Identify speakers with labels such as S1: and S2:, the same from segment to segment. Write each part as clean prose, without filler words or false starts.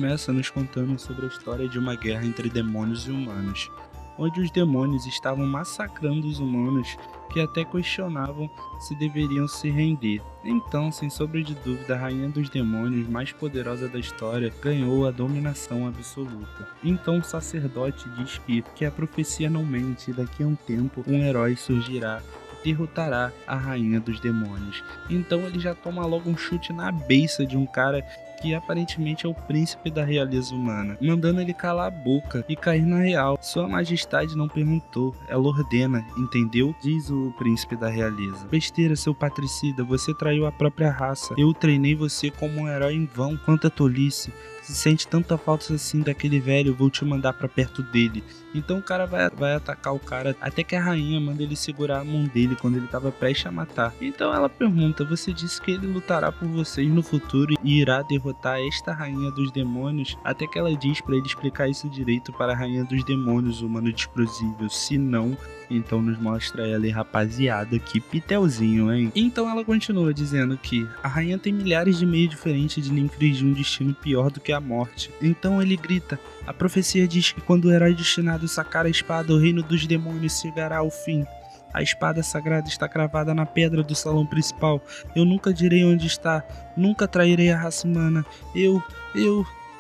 S1: Começa nos contando sobre a história de uma guerra entre demônios e humanos, onde os demônios estavam massacrando os humanos que até questionavam se deveriam se render. Então, sem sombra de dúvida, a rainha dos demônios mais poderosa da história ganhou a dominação absoluta. Então o sacerdote diz que a profecia não mente e daqui a um tempo um herói surgirá e derrotará a rainha dos demônios. Então ele já toma logo um chute na beiça de um cara que aparentemente é o príncipe da realeza humana, mandando ele calar a boca e cair na real. Sua majestade não perguntou, ela ordena, entendeu? Diz o príncipe da realeza. Besteira, seu patricida, você traiu a própria raça. Eu treinei você como um herói em vão. Quanta tolice. Se sente tanta falta assim daquele velho, vou te mandar pra perto dele. Então o cara vai atacar o cara, até que a rainha manda ele segurar a mão dele quando ele tava prestes a matar. Então ela pergunta, você disse que ele lutará por vocês no futuro e irá derrotar esta rainha dos demônios? Até que ela diz pra ele explicar isso direito para a rainha dos demônios, o humano desprezível. Se não, então nos mostra ela e rapaziada, que pitelzinho, hein? Então ela continua dizendo que a rainha tem milhares de meios diferentes de lhe infligir um destino pior do que a morte. Então ele grita, a profecia diz que quando o herói destinado sacar a espada, o reino dos demônios chegará ao fim. A espada sagrada está cravada na pedra do salão principal. Eu nunca direi onde está, nunca trairei a raça humana. Eu...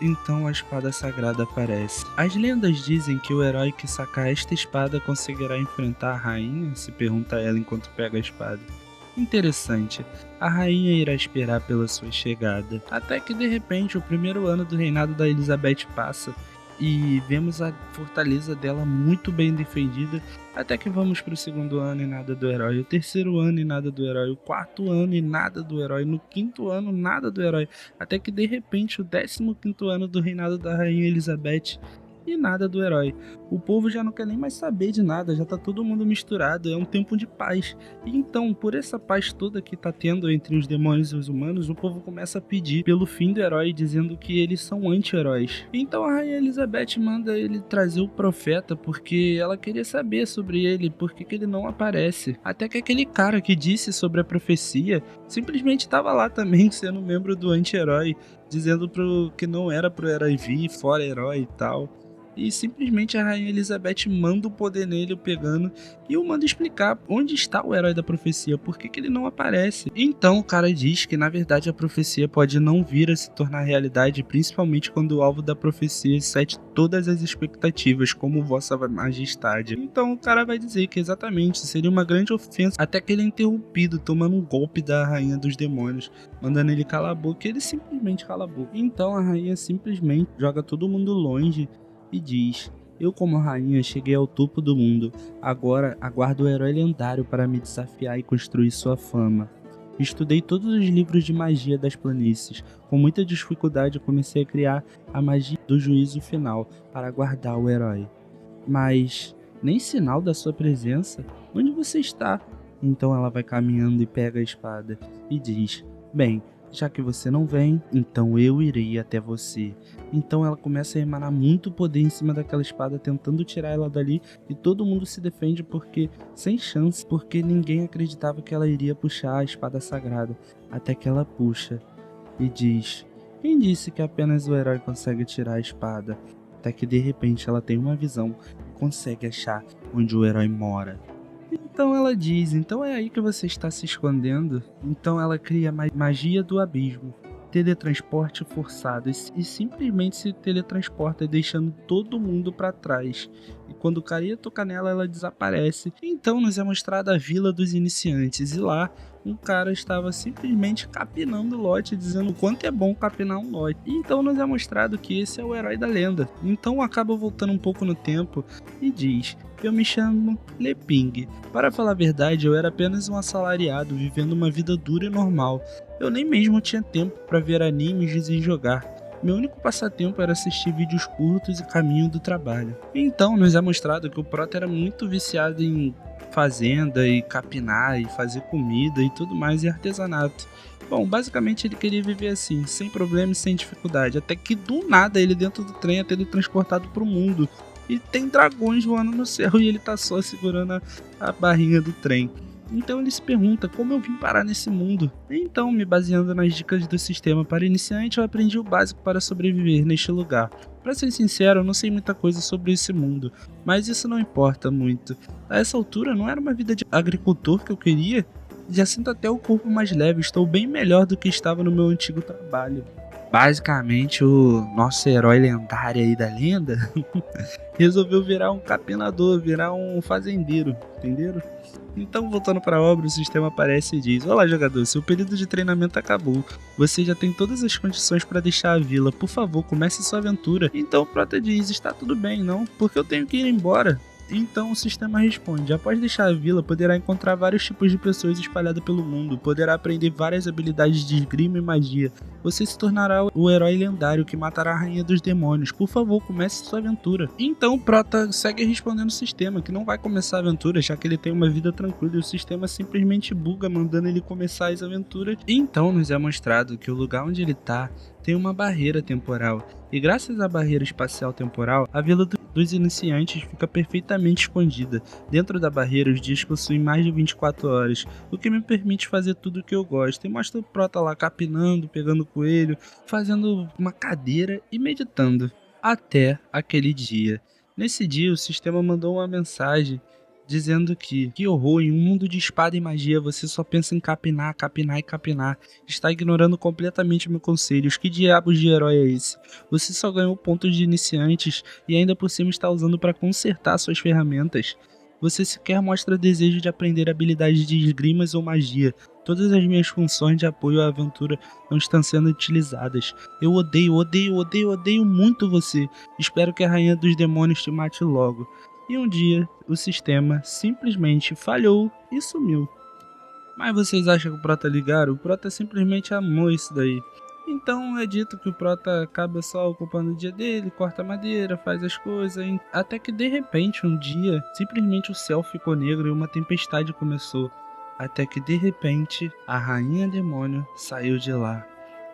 S1: Então a espada sagrada aparece. As lendas dizem que o herói que sacar esta espada conseguirá enfrentar a rainha, se pergunta ela enquanto pega a espada. Interessante, a rainha irá esperar pela sua chegada. Até que de repente o primeiro ano do reinado da Elizabeth passa e vemos a fortaleza dela muito bem defendida, até que vamos para o segundo ano e nada do herói, o terceiro ano e nada do herói, o quarto ano e nada do herói, no quinto ano nada do herói, até que de repente o 15º ano do reinado da rainha Elizabeth e nada do herói. O povo já não quer nem mais saber de nada, já tá todo mundo misturado, é um tempo de paz. E então, por essa paz toda que tá tendo entre os demônios e os humanos, o povo começa a pedir pelo fim do herói, dizendo que eles são anti-heróis. Então a rainha Elizabeth manda ele trazer o profeta, porque ela queria saber sobre ele, por que ele não aparece. Até que aquele cara que disse sobre a profecia, simplesmente estava lá também, sendo membro do anti-herói, dizendo que não era pro herói vir, fora herói e tal. E simplesmente a rainha Elizabeth manda o poder nele, o pegando, e o manda explicar onde está o herói da profecia, por que ele não aparece. Então o cara diz que na verdade a profecia pode não vir a se tornar realidade, principalmente quando o alvo da profecia sete todas as expectativas, como vossa majestade. Então o cara vai dizer que exatamente seria uma grande ofensa, até que ele é interrompido, tomando um golpe da rainha dos demônios, mandando ele calar a boca, e ele simplesmente cala a boca. Então a rainha simplesmente joga todo mundo longe e diz, eu como rainha cheguei ao topo do mundo, agora aguardo o herói lendário para me desafiar e construir sua fama. Estudei todos os livros de magia das planícies, com muita dificuldade comecei a criar a magia do juízo final para aguardar o herói. Mas nem sinal da sua presença, onde você está? Então ela vai caminhando e pega a espada e diz, bem, já que você não vem, então eu irei até você. Então ela começa a emanar muito poder em cima daquela espada, tentando tirar ela dali, e todo mundo se defende porque sem chance, porque ninguém acreditava que ela iria puxar a espada sagrada, até que ela puxa e diz, quem disse que apenas o herói consegue tirar a espada? Até que de repente ela tem uma visão e consegue achar onde o herói mora. Então ela diz, então é aí que você está se escondendo? Então ela cria magia do abismo, teletransporte forçado, e simplesmente se teletransporta, deixando todo mundo para trás. E quando o cara ia tocar nela, ela desaparece. Então nos é mostrada a vila dos iniciantes, e lá um cara estava simplesmente capinando o lote, dizendo o quanto é bom capinar um lote. E então nos é mostrado que esse é o herói da lenda. Então acaba voltando um pouco no tempo e diz, eu me chamo Leping. Para falar a verdade, eu era apenas um assalariado, vivendo uma vida dura e normal. Eu nem mesmo tinha tempo para ver animes e jogar. Meu único passatempo era assistir vídeos curtos e caminho do trabalho. Então nos é mostrado que o Prota era muito viciado em fazenda e capinar e fazer comida e tudo mais, e artesanato. Bom, basicamente ele queria viver assim, sem problema e sem dificuldade, até que do nada ele dentro do trem é teletransportado pro mundo. E tem dragões voando no céu e ele tá só segurando a barrinha do trem. Então ele se pergunta como eu vim parar nesse mundo. Então, me baseando nas dicas do sistema para iniciante, eu aprendi o básico para sobreviver neste lugar. Pra ser sincero, eu não sei muita coisa sobre esse mundo, mas isso não importa muito. A essa altura, não era uma vida de agricultor que eu queria? Já sinto até o corpo mais leve, estou bem melhor do que estava no meu antigo trabalho. Basicamente, o nosso herói lendário aí da lenda resolveu virar um capinador, virar um fazendeiro, entenderam? Então, voltando para a obra, o sistema aparece e diz: olá, jogador, seu período de treinamento acabou. Você já tem todas as condições para deixar a vila. Por favor, comece sua aventura. Então o Prota diz: está tudo bem, não? Porque eu tenho que ir embora. Então o sistema responde: após deixar a vila, poderá encontrar vários tipos de pessoas espalhadas pelo mundo, poderá aprender várias habilidades de esgrima e magia. Você se tornará o herói lendário que matará a rainha dos demônios. Por favor, comece sua aventura. Então o Prota segue respondendo o sistema que não vai começar a aventura, já que ele tem uma vida tranquila e o sistema simplesmente buga, mandando ele começar as aventuras. Então nos é mostrado que o lugar onde ele tá tem uma barreira temporal. E graças à barreira espacial temporal, a vila dos iniciantes fica perfeitamente escondida. Dentro da barreira, os dias possuem mais de 24 horas, o que me permite fazer tudo o que eu gosto. E mostra o Prota lá capinando, pegando coelho, fazendo uma cadeira e meditando. Até aquele dia. Nesse dia, o sistema mandou uma mensagem dizendo que horror, em um mundo de espada e magia você só pensa em capinar, capinar e capinar. Está ignorando completamente meus conselhos. Que diabos de herói é esse? Você só ganhou pontos de iniciantes e ainda por cima está usando para consertar suas ferramentas. Você sequer mostra desejo de aprender habilidades de esgrimas ou magia. Todas as minhas funções de apoio à aventura não estão sendo utilizadas. Eu odeio muito você. Espero que a rainha dos demônios te mate logo. E um dia, o sistema simplesmente falhou e sumiu. Mas vocês acham que o Prota ligaram? O Prota simplesmente amou isso daí. Então é dito que o Prota acaba só ocupando o dia dele, corta madeira, faz as coisas, até que de repente um dia, simplesmente o céu ficou negro e uma tempestade começou. Até que de repente, a rainha demônio saiu de lá.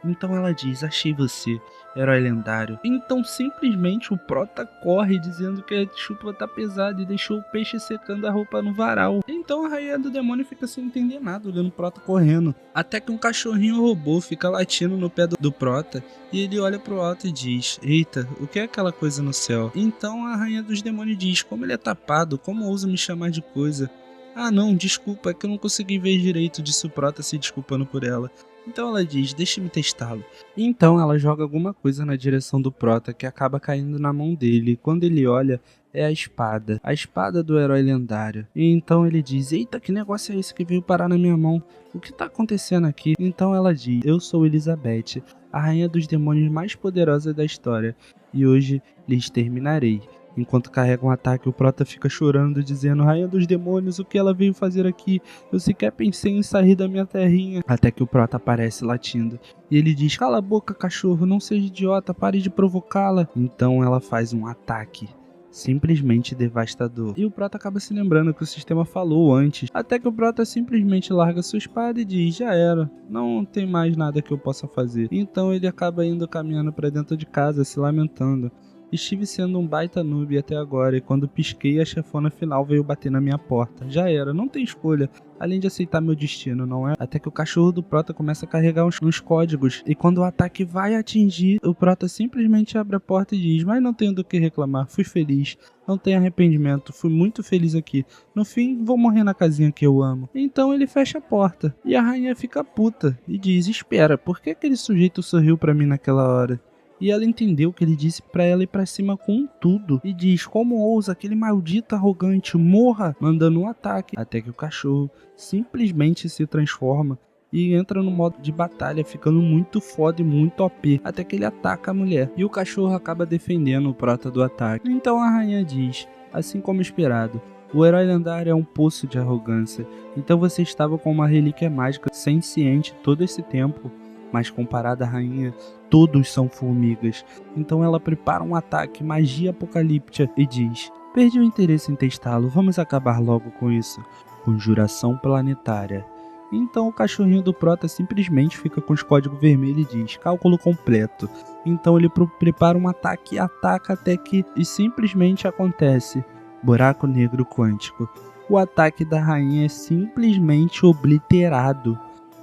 S1: Então ela diz: achei você, herói lendário. Então simplesmente o Prota corre dizendo que a chuva tá pesada e deixou o peixe secando a roupa no varal. Então a rainha do demônio fica sem entender nada, olhando o Prota correndo. Até que um cachorrinho robô fica latindo no pé do Prota e ele olha pro alto e diz: eita, o que é aquela coisa no céu? Então a rainha dos demônios diz: como ele é tapado, como ousa me chamar de coisa? Ah não, desculpa, é que eu não consegui ver direito, disse o Prota se desculpando por ela. Então ela diz: deixe-me testá-lo. Então ela joga alguma coisa na direção do Prota que acaba caindo na mão dele. E quando ele olha, é a espada do herói lendário. E então ele diz: eita, que negócio é esse que veio parar na minha mão? O que tá acontecendo aqui? Então ela diz: eu sou Elizabeth, a rainha dos demônios mais poderosa da história, e hoje lhes terminarei. Enquanto carrega um ataque, o Prota fica chorando, dizendo: rainha dos demônios, o que ela veio fazer aqui? Eu sequer pensei em sair da minha terrinha. Até que o Prota aparece latindo. E ele diz: cala a boca, cachorro, não seja idiota, pare de provocá-la. Então ela faz um ataque simplesmente devastador. E o Prota acaba se lembrando que o sistema falou antes. Até que o Prota simplesmente larga sua espada e diz: já era, não tem mais nada que eu possa fazer. Então ele acaba indo caminhando para dentro de casa, se lamentando. Estive sendo um baita noob até agora, e quando pisquei, a chefona final veio bater na minha porta. Já era, não tem escolha, além de aceitar meu destino, não é? Até que o cachorro do Prota começa a carregar uns códigos, e quando o ataque vai atingir, o Prota simplesmente abre a porta e diz: mas não tenho do que reclamar, fui feliz, não tenho arrependimento, fui muito feliz aqui. No fim, vou morrer na casinha que eu amo. Então ele fecha a porta, e a rainha fica puta, e diz: espera, por que aquele sujeito sorriu pra mim naquela hora? E ela entendeu que ele disse pra ela ir pra cima com tudo. E diz: como ousa aquele maldito arrogante, morra! Mandando um ataque. Até que o cachorro simplesmente se transforma e entra no modo de batalha, ficando muito foda e muito OP. Até que ele ataca a mulher. E o cachorro acaba defendendo o Prota do ataque. Então a rainha diz: assim como esperado, o herói lendário é um poço de arrogância. Então você estava com uma relíquia mágica senciente todo esse tempo. Mas comparada à rainha, todos são formigas. Então ela prepara um ataque, magia apocalíptica, e diz: perdi o interesse em testá-lo, vamos acabar logo com isso. Conjuração planetária. Então o cachorrinho do Prota simplesmente fica com os códigos vermelhos e diz: cálculo completo. Então ele prepara um ataque e ataca até que... e simplesmente acontece: buraco negro quântico. o ataque da rainha é simplesmente obliterado.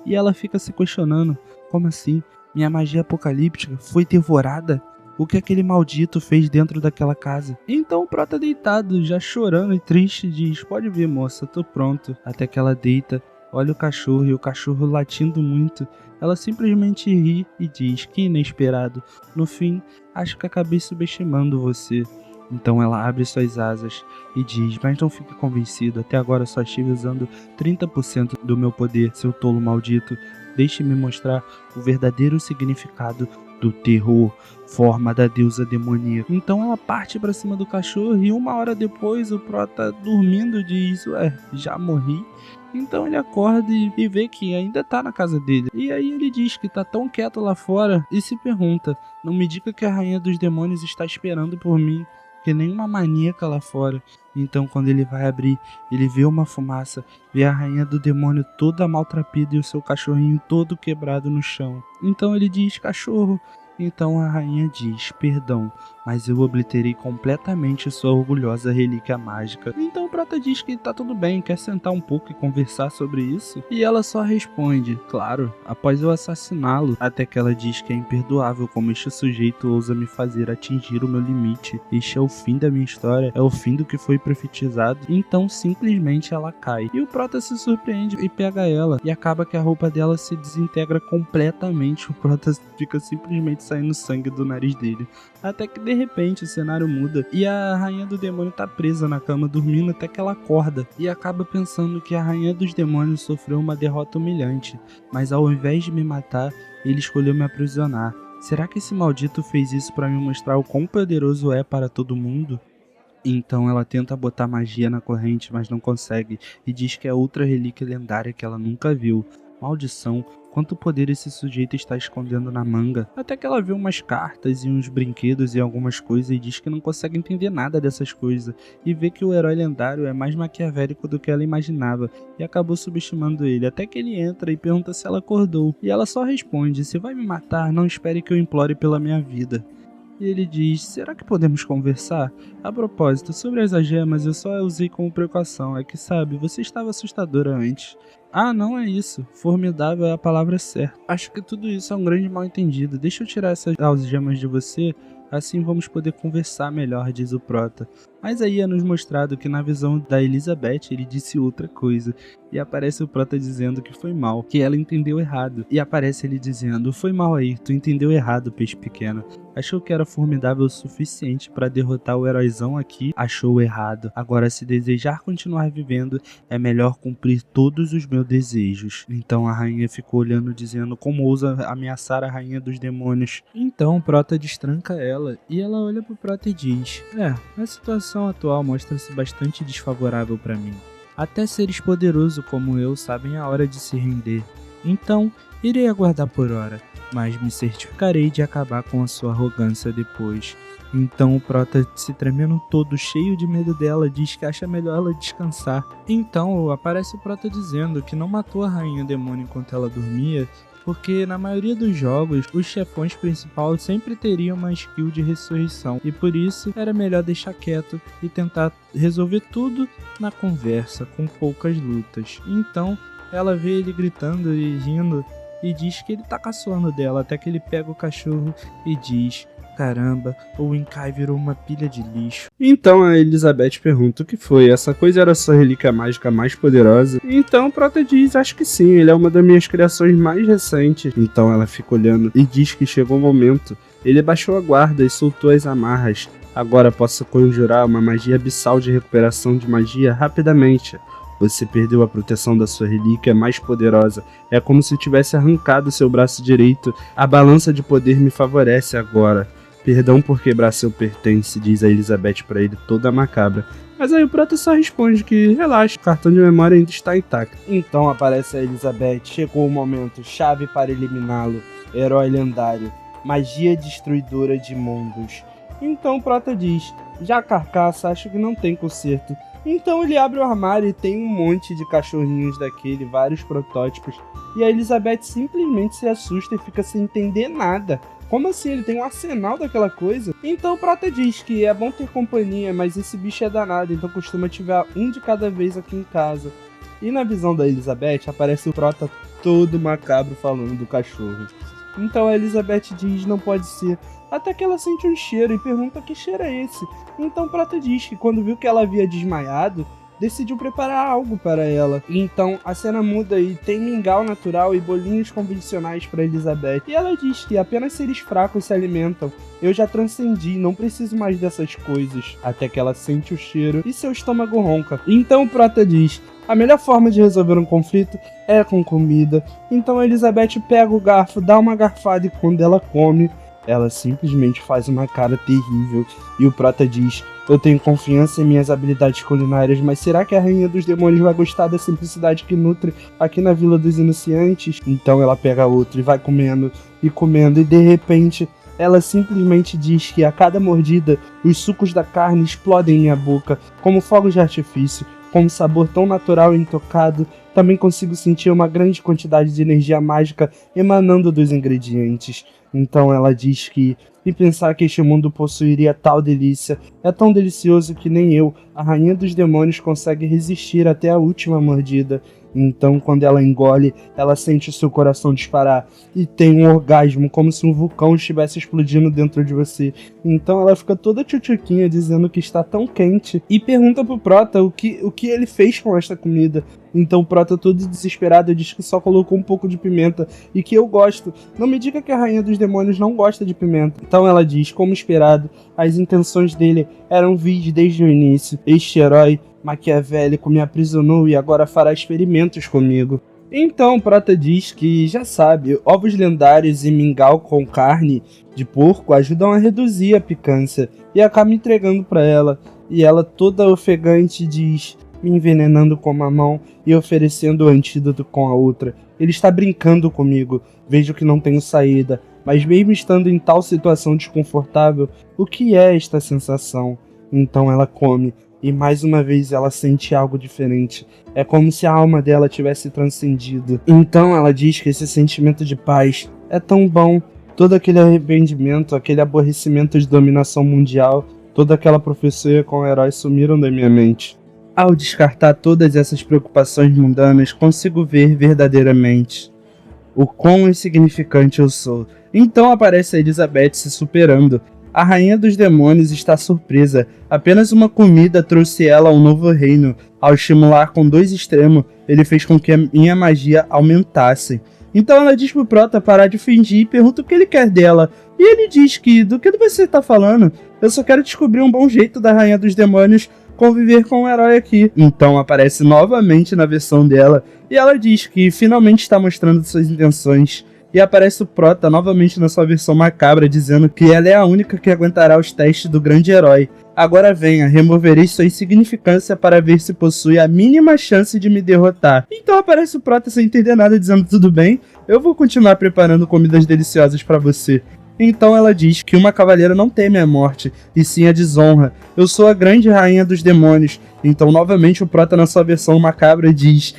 S1: E ela fica se questionando, como assim? Minha magia apocalíptica foi devorada? O que aquele maldito fez dentro daquela casa? Então o Prota deitado, já chorando e triste, diz, pode vir moça, tô pronto. Até que ela deita, olha o cachorro e o cachorro latindo muito. Ela simplesmente ri e diz, que inesperado. No fim, acho que acabei subestimando você. Então ela abre suas asas e diz, mas não fique convencido, até agora só estive usando 30% do meu poder, seu tolo maldito. Deixe-me mostrar o verdadeiro significado do terror, forma da deusa demoníaca. Então ela parte pra cima do cachorro e 1 hora depois o Prota dormindo diz, ué, já morri? Então ele acorda e vê que ainda tá na casa dele. E aí ele diz que tá tão quieto lá fora e se pergunta, não me diga que a rainha dos demônios está esperando por mim, que nem uma maníaca lá fora. Então quando ele vai abrir, ele vê uma fumaça, vê a rainha do demônio toda maltrapida e o seu cachorrinho todo quebrado no chão. Então ele diz, cachorro. Então a rainha diz, perdão, mas eu obliterei completamente sua orgulhosa relíquia mágica. Então o Prota diz que tá tudo bem, quer sentar um pouco e conversar sobre isso? E ela só responde, claro, após eu assassiná-lo, até que ela diz que é imperdoável como este sujeito ousa me fazer atingir o meu limite. Este é o fim da minha história, é o fim do que foi profetizado. Então simplesmente ela cai. E o Prota se surpreende e pega ela, e acaba que a roupa dela se desintegra completamente. O Prota fica simplesmente saindo sangue do nariz dele. Até que de repente o cenário muda e a rainha do demônio tá presa na cama dormindo até que ela acorda e acaba pensando que a rainha dos demônios sofreu uma derrota humilhante, mas ao invés de me matar, ele escolheu me aprisionar. Será que esse maldito fez isso para me mostrar o quão poderoso é para todo mundo? Então ela tenta botar magia na corrente, mas não consegue, e diz que é outra relíquia lendária que ela nunca viu. Maldição, quanto poder esse sujeito está escondendo na manga. Até que ela vê umas cartas e uns brinquedos e algumas coisas e diz que não consegue entender nada dessas coisas. E vê que o herói lendário é mais maquiavélico do que ela imaginava e acabou subestimando ele. Até que ele entra e pergunta se ela acordou. E ela só responde, se vai me matar, não espere que eu implore pela minha vida. E ele diz, será que podemos conversar? A propósito, sobre as algemas eu só usei como precaução, é que sabe, você estava assustadora antes. Ah, não é isso, formidável é a palavra certa. Acho que tudo isso é um grande mal entendido, deixa eu tirar essas algemas de você, assim vamos poder conversar melhor, diz o Prota. Mas aí é nos mostrado que na visão da Elizabeth ele disse outra coisa. E aparece o Prota dizendo que foi mal, que ela entendeu errado. E aparece ele dizendo, foi mal aí, tu entendeu errado, peixe pequeno. Achou que era formidável o suficiente para derrotar o heróizão aqui, achou errado. Agora se desejar continuar vivendo, é melhor cumprir todos os meus desejos. Então a rainha ficou olhando dizendo como ousa ameaçar a rainha dos demônios. Então o Prota destranca ela e ela olha pro Prota e diz, a situação atual mostra-se bastante desfavorável para mim. Até seres poderosos como eu sabem a hora de se render. Então, irei aguardar por hora, mas me certificarei de acabar com a sua arrogância depois. Então o Prota, se tremendo todo, cheio de medo dela, diz que acha melhor ela descansar. Então aparece o Prota dizendo que não matou a rainha demônio enquanto ela dormia, porque na maioria dos jogos, os chefões principais sempre teriam uma skill de ressurreição, e por isso era melhor deixar quieto e tentar resolver tudo na conversa, com poucas lutas. Então ela vê ele gritando e rindo e diz que ele tá caçoando dela, até que ele pega o cachorro e diz, caramba, o Winkai virou uma pilha de lixo. Então a Elizabeth pergunta o que foi, essa coisa era a sua relíquia mágica mais poderosa? Então o Prota diz, acho que sim, ele é uma das minhas criações mais recentes. Então ela fica olhando e diz que chegou o momento. Ele baixou a guarda e soltou as amarras. Agora posso conjurar uma magia abissal de recuperação de magia rapidamente. Você perdeu a proteção da sua relíquia mais poderosa. É como se tivesse arrancado seu braço direito. A balança de poder me favorece agora. Perdão por quebrar seu pertence, diz a Elizabeth pra ele toda macabra. Mas aí o Prota só responde que relaxa, o cartão de memória ainda está intacto. Então aparece a Elizabeth, chegou o momento, chave para eliminá-lo, herói lendário, magia destruidora de mundos. Então o Prota diz, já a carcaça acho que não tem conserto. Então ele abre o armário e tem um monte de cachorrinhos daquele, vários protótipos. E a Elizabeth simplesmente se assusta e fica sem entender nada. como assim? Ele tem um arsenal daquela coisa? Então o Prota diz que é bom ter companhia, mas esse bicho é danado, então costuma tiver um de cada vez aqui em casa. E na visão da Elizabeth, aparece o Prota todo macabro falando do cachorro. Então a Elizabeth diz não pode ser, até que ela sente um cheiro e pergunta que cheiro é esse. Então o Prota diz que quando viu que ela havia desmaiado, decidiu preparar algo para ela. Então a cena muda e tem mingau natural e bolinhos convencionais para Elizabeth. E ela diz que apenas seres fracos se alimentam. Eu já transcendi, não preciso mais dessas coisas. Até que ela sente o cheiro e seu estômago ronca. Então o Prota diz: a melhor forma de resolver um conflito é com comida. Então a Elizabeth pega o garfo, dá uma garfada e quando ela come, ela simplesmente faz uma cara terrível. E o Prota diz: eu tenho confiança em minhas habilidades culinárias, mas será que a Rainha dos Demônios vai gostar da simplicidade que nutre aqui na Vila dos Iniciantes? Então ela pega outro e vai comendo, e de repente ela simplesmente diz que a cada mordida, os sucos da carne explodem em minha boca, como fogos de artifício, com um sabor tão natural e intocado. Também consigo sentir uma grande quantidade de energia mágica emanando dos ingredientes. Então ela diz que, e pensar que este mundo possuiria tal delícia, é tão delicioso que nem eu, a Rainha dos Demônios, consegue resistir até a última mordida. Então quando ela engole, ela sente o seu coração disparar e tem um orgasmo, como se um vulcão estivesse explodindo dentro de você. Então ela fica toda tchutchuquinha dizendo que está tão quente e pergunta pro Prota o que ele fez com esta comida. Então o Prota, todo desesperado, diz que só colocou um pouco de pimenta e que eu gosto. Não me diga que a Rainha dos Demônios não gosta de pimenta. Então ela diz, como esperado, as intenções dele eram vis desde o início. Este herói maquiavélico me aprisionou e agora fará experimentos comigo. Então Prota diz que já sabe, ovos lendários e mingau com carne de porco ajudam a reduzir a picância e acaba entregando para ela. E ela, toda ofegante, diz, me envenenando com uma mão e oferecendo o antídoto com a outra. Ele está brincando comigo, vejo que não tenho saída, mas mesmo estando em tal situação desconfortável, o que é esta sensação? Então ela come. E mais uma vez ela sente algo diferente. É como se a alma dela tivesse transcendido. Então ela diz que esse sentimento de paz é tão bom. Todo aquele arrependimento, aquele aborrecimento de dominação mundial, toda aquela profecia com o herói sumiram da minha mente. Ao descartar todas essas preocupações mundanas, consigo ver verdadeiramente o quão insignificante eu sou. Então aparece a Elizabeth se superando. A Rainha dos Demônios está surpresa. Apenas uma comida trouxe ela ao novo reino. Ao estimular com 2 extremos, ele fez com que a minha magia aumentasse. Então ela diz pro Prota parar de fingir e pergunta o que ele quer dela. E ele diz que, do que você tá falando? Eu só quero descobrir um bom jeito da Rainha dos Demônios conviver com o herói aqui. Então aparece novamente na versão dela. E ela diz que finalmente está mostrando suas intenções. E aparece o Prota novamente na sua versão macabra, dizendo que ela é a única que aguentará os testes do grande herói. Agora venha, removerei sua insignificância para ver se possui a mínima chance de me derrotar. Então aparece o Prota sem entender nada, dizendo, tudo bem, eu vou continuar preparando comidas deliciosas para você. Então ela diz que uma cavaleira não teme a morte, e sim a desonra. Eu sou a grande rainha dos demônios. Então novamente o Prota na sua versão macabra diz,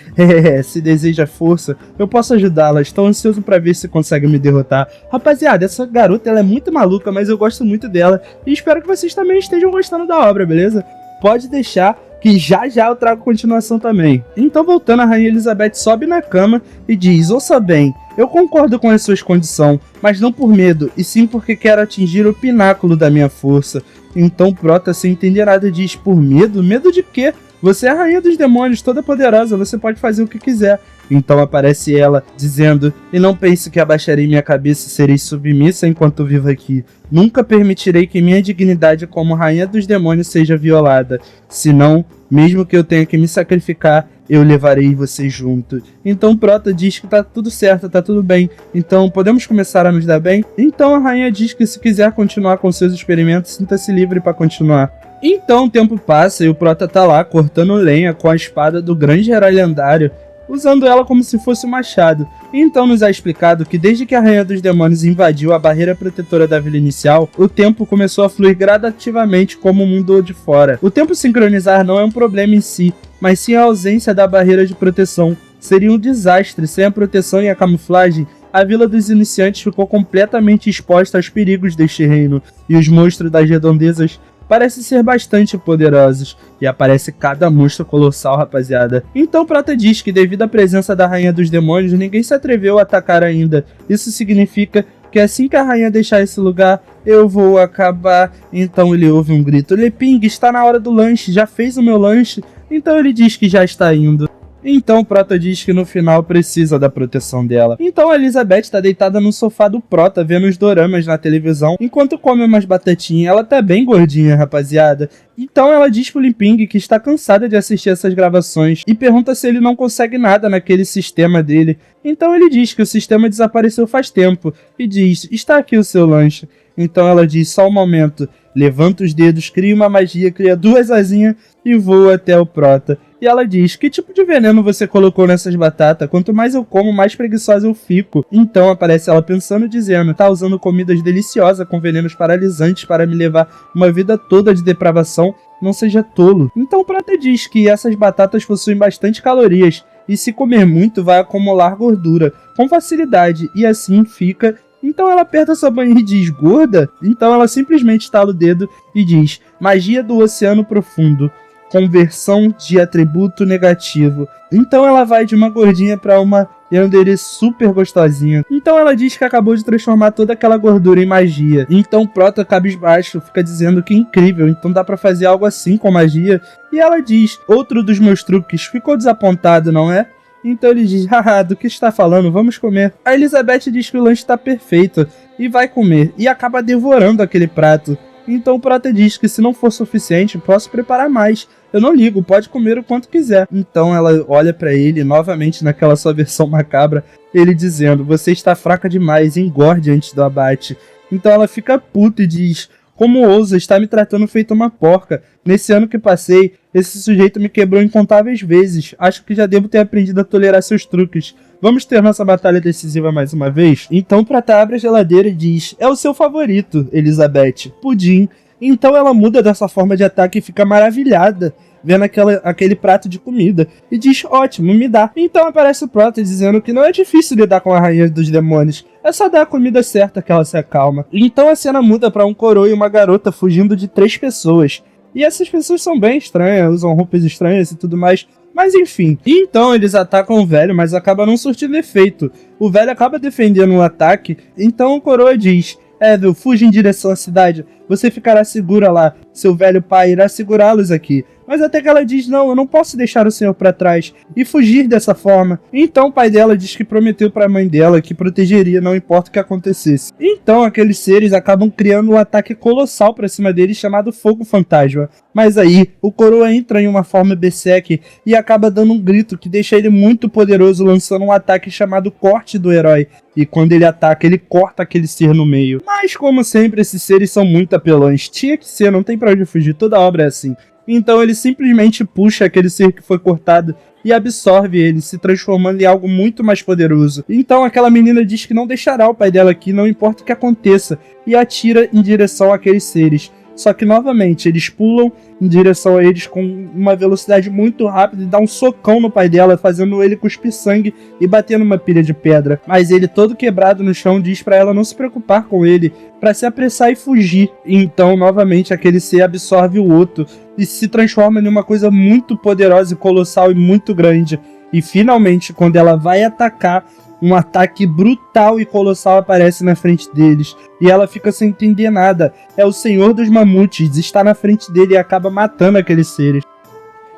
S1: se deseja força, eu posso ajudá-la, estou ansioso para ver se consegue me derrotar. Rapaziada, essa garota ela é muito maluca, mas eu gosto muito dela, e espero que vocês também estejam gostando da obra, beleza? Pode deixar que já eu trago continuação também. Então voltando, a Rainha Elizabeth sobe na cama e diz, ouça bem, eu concordo com as suas condições, mas não por medo, e sim porque quero atingir o pináculo da minha força. Então Prota, sem entender nada, diz, por medo? Medo de quê? Você é a Rainha dos Demônios, toda poderosa, você pode fazer o que quiser. Então aparece ela, dizendo, e não pense que abaixarei minha cabeça e serei submissa enquanto vivo aqui. Nunca permitirei que minha dignidade como Rainha dos Demônios seja violada. Senão, mesmo que eu tenha que me sacrificar, eu levarei você junto. Então Prota diz que tá tudo certo, tá tudo bem. Então podemos começar a nos dar bem? Então a rainha diz que se quiser continuar com seus experimentos, sinta-se livre para continuar. Então o tempo passa e o Prota tá lá cortando lenha com a espada do grande herói lendário, usando ela como se fosse um machado. Então nos é explicado que desde que a Rainha dos Demônios invadiu a barreira protetora da vila inicial, o tempo começou a fluir gradativamente como o mundo de fora. O tempo sincronizar não é um problema em si, mas sim a ausência da barreira de proteção. Seria um desastre sem a proteção e a camuflagem. a vila dos iniciantes ficou completamente exposta aos perigos deste reino, e os monstros das redondezas parecem ser bastante poderosos, e aparece cada monstro colossal, rapaziada. Então Prota diz que devido à presença da Rainha dos Demônios, ninguém se atreveu a atacar ainda. Isso significa que assim que a rainha deixar esse lugar, eu vou acabar. Então ele ouve um grito: Leping, está na hora do lanche, já fez o meu lanche? Então ele diz que já está indo. Então Prota diz que no final precisa da proteção dela. Então a Elizabeth tá deitada no sofá do Prota, vendo os doramas na televisão, enquanto come umas batatinhas. Ela tá bem gordinha, rapaziada. Então ela diz pro Limping que está cansada de assistir essas gravações e pergunta se ele não consegue nada naquele sistema dele. Então ele diz que o sistema desapareceu faz tempo e diz: está aqui o seu lanche. Então ela diz: só um momento. Levanta os dedos, cria uma magia, cria 2 asinhas e voa até o Prota. E ela diz: que tipo de veneno você colocou nessas batatas? Quanto mais eu como, mais preguiçosa eu fico. Então aparece ela pensando, dizendo: tá usando comidas deliciosas com venenos paralisantes para me levar uma vida toda de depravação? Não seja tolo. Então o Prota diz que essas batatas possuem bastante calorias e se comer muito vai acumular gordura com facilidade e assim fica. Então ela aperta sua banheira e diz: gorda? Então ela simplesmente estala o dedo e diz: magia do oceano profundo, conversão de atributo negativo. Então ela vai de uma gordinha para uma yandere super gostosinha. Então ela diz que acabou de transformar toda aquela gordura em magia. Então Prota, cabisbaixo, fica dizendo que é incrível, então dá pra fazer algo assim com magia. E ela diz: outro dos meus truques, ficou desapontado, não é? Então ele diz: haha, do que está falando? Vamos comer. A Elizabeth diz que o lanche está perfeito e vai comer, e acaba devorando aquele prato. Então o Prota diz que se não for suficiente, posso preparar mais. Eu não ligo, pode comer o quanto quiser. Então ela olha pra ele, novamente naquela sua versão macabra, ele dizendo: você está fraca demais, engorde antes do abate. Então ela fica puta e diz: como ousa, está me tratando feito uma porca. Nesse ano que passei, esse sujeito me quebrou incontáveis vezes. Acho que já devo ter aprendido a tolerar seus truques. Vamos ter nossa batalha decisiva mais uma vez? Então Prota abre a geladeira e diz: é o seu favorito, Elizabeth, pudim. Então ela muda dessa forma de ataque e fica maravilhada vendo aquele prato de comida e diz: ótimo, me dá. Então aparece o Prota dizendo que não é difícil lidar com a rainha dos demônios, é só dar a comida certa que ela se acalma. Então a cena muda para um coroa e uma garota fugindo de 3 pessoas. E essas pessoas são bem estranhas, usam roupas estranhas e tudo mais. Mas enfim, então eles atacam o velho, mas acaba não surtindo efeito. O velho acaba defendendo o ataque, então o coroa diz: Evil, fuja em direção à cidade, você ficará segura lá, seu velho pai irá segurá-los aqui. Mas até que ela diz: não, eu não posso deixar o senhor para trás e fugir dessa forma. Então o pai dela diz que prometeu para a mãe dela que protegeria, não importa o que acontecesse. Então aqueles seres acabam criando um ataque colossal para cima deles chamado Fogo Fantasma. Mas aí o coroa entra em uma forma Berserk e acaba dando um grito que deixa ele muito poderoso, lançando um ataque chamado Corte do Herói. E quando ele ataca, ele corta aquele ser no meio. Mas como sempre, esses seres são muito apelões. Tinha que ser, não tem pra onde fugir, toda obra é assim. Então ele simplesmente puxa aquele ser que foi cortado e absorve ele, se transformando em algo muito mais poderoso. Então aquela menina diz que não deixará o pai dela aqui, não importa o que aconteça, e atira em direção àqueles seres. Só que novamente eles pulam em direção a eles com uma velocidade muito rápida e dá um socão no pai dela, fazendo ele cuspir sangue e bater numa pilha de pedra. Mas ele, todo quebrado no chão, diz pra ela não se preocupar com ele, pra se apressar e fugir. Então novamente aquele ser absorve o outro e se transforma em uma coisa muito poderosa e colossal e muito grande. E finalmente, quando ela vai atacar, um ataque brutal e colossal aparece na frente deles, e ela fica sem entender nada. É o Senhor dos Mamutes, está na frente dele e acaba matando aqueles seres.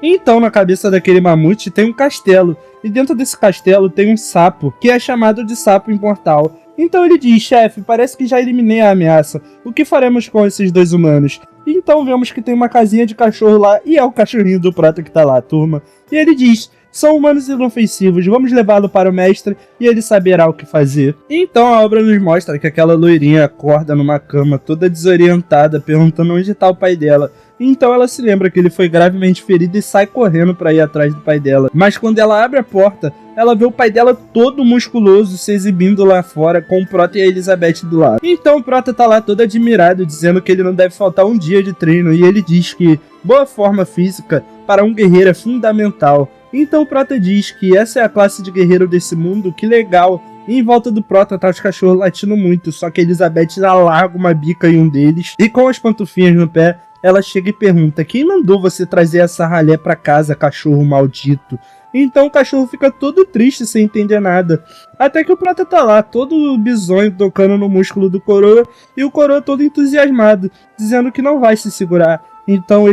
S1: Então na cabeça daquele mamute tem um castelo, e dentro desse castelo tem um sapo, que é chamado de sapo imortal. Então ele diz: chefe, parece que já eliminei a ameaça, o que faremos com esses 2 humanos? Então vemos que tem uma casinha de cachorro lá, e é o cachorrinho do Prota que tá lá, turma. E ele diz: são humanos inofensivos, vamos levá-lo para o mestre e ele saberá o que fazer. Então a obra nos mostra que aquela loirinha acorda numa cama toda desorientada, perguntando onde está o pai dela. Então ela se lembra que ele foi gravemente ferido e sai correndo para ir atrás do pai dela. Mas quando ela abre a porta, ela vê o pai dela todo musculoso se exibindo lá fora, com o Prota e a Elizabeth do lado. Então o Prota tá lá todo admirado, dizendo que ele não deve faltar um dia de treino, e ele diz que boa forma física para um guerreiro é fundamental. Então o Prota diz que essa é a classe de guerreiro desse mundo, que legal. E em volta do Prota tá os cachorros latindo muito, só que a Elizabeth já larga uma bica em um deles. E com as pantufinhas no pé, ela chega e pergunta: quem mandou você trazer essa ralé pra casa, cachorro maldito? Então o cachorro fica todo triste, sem entender nada. Até que o Prota tá lá, todo bizonho, tocando no músculo do Coroa, e o Coroa todo entusiasmado, dizendo que não vai se segurar. Então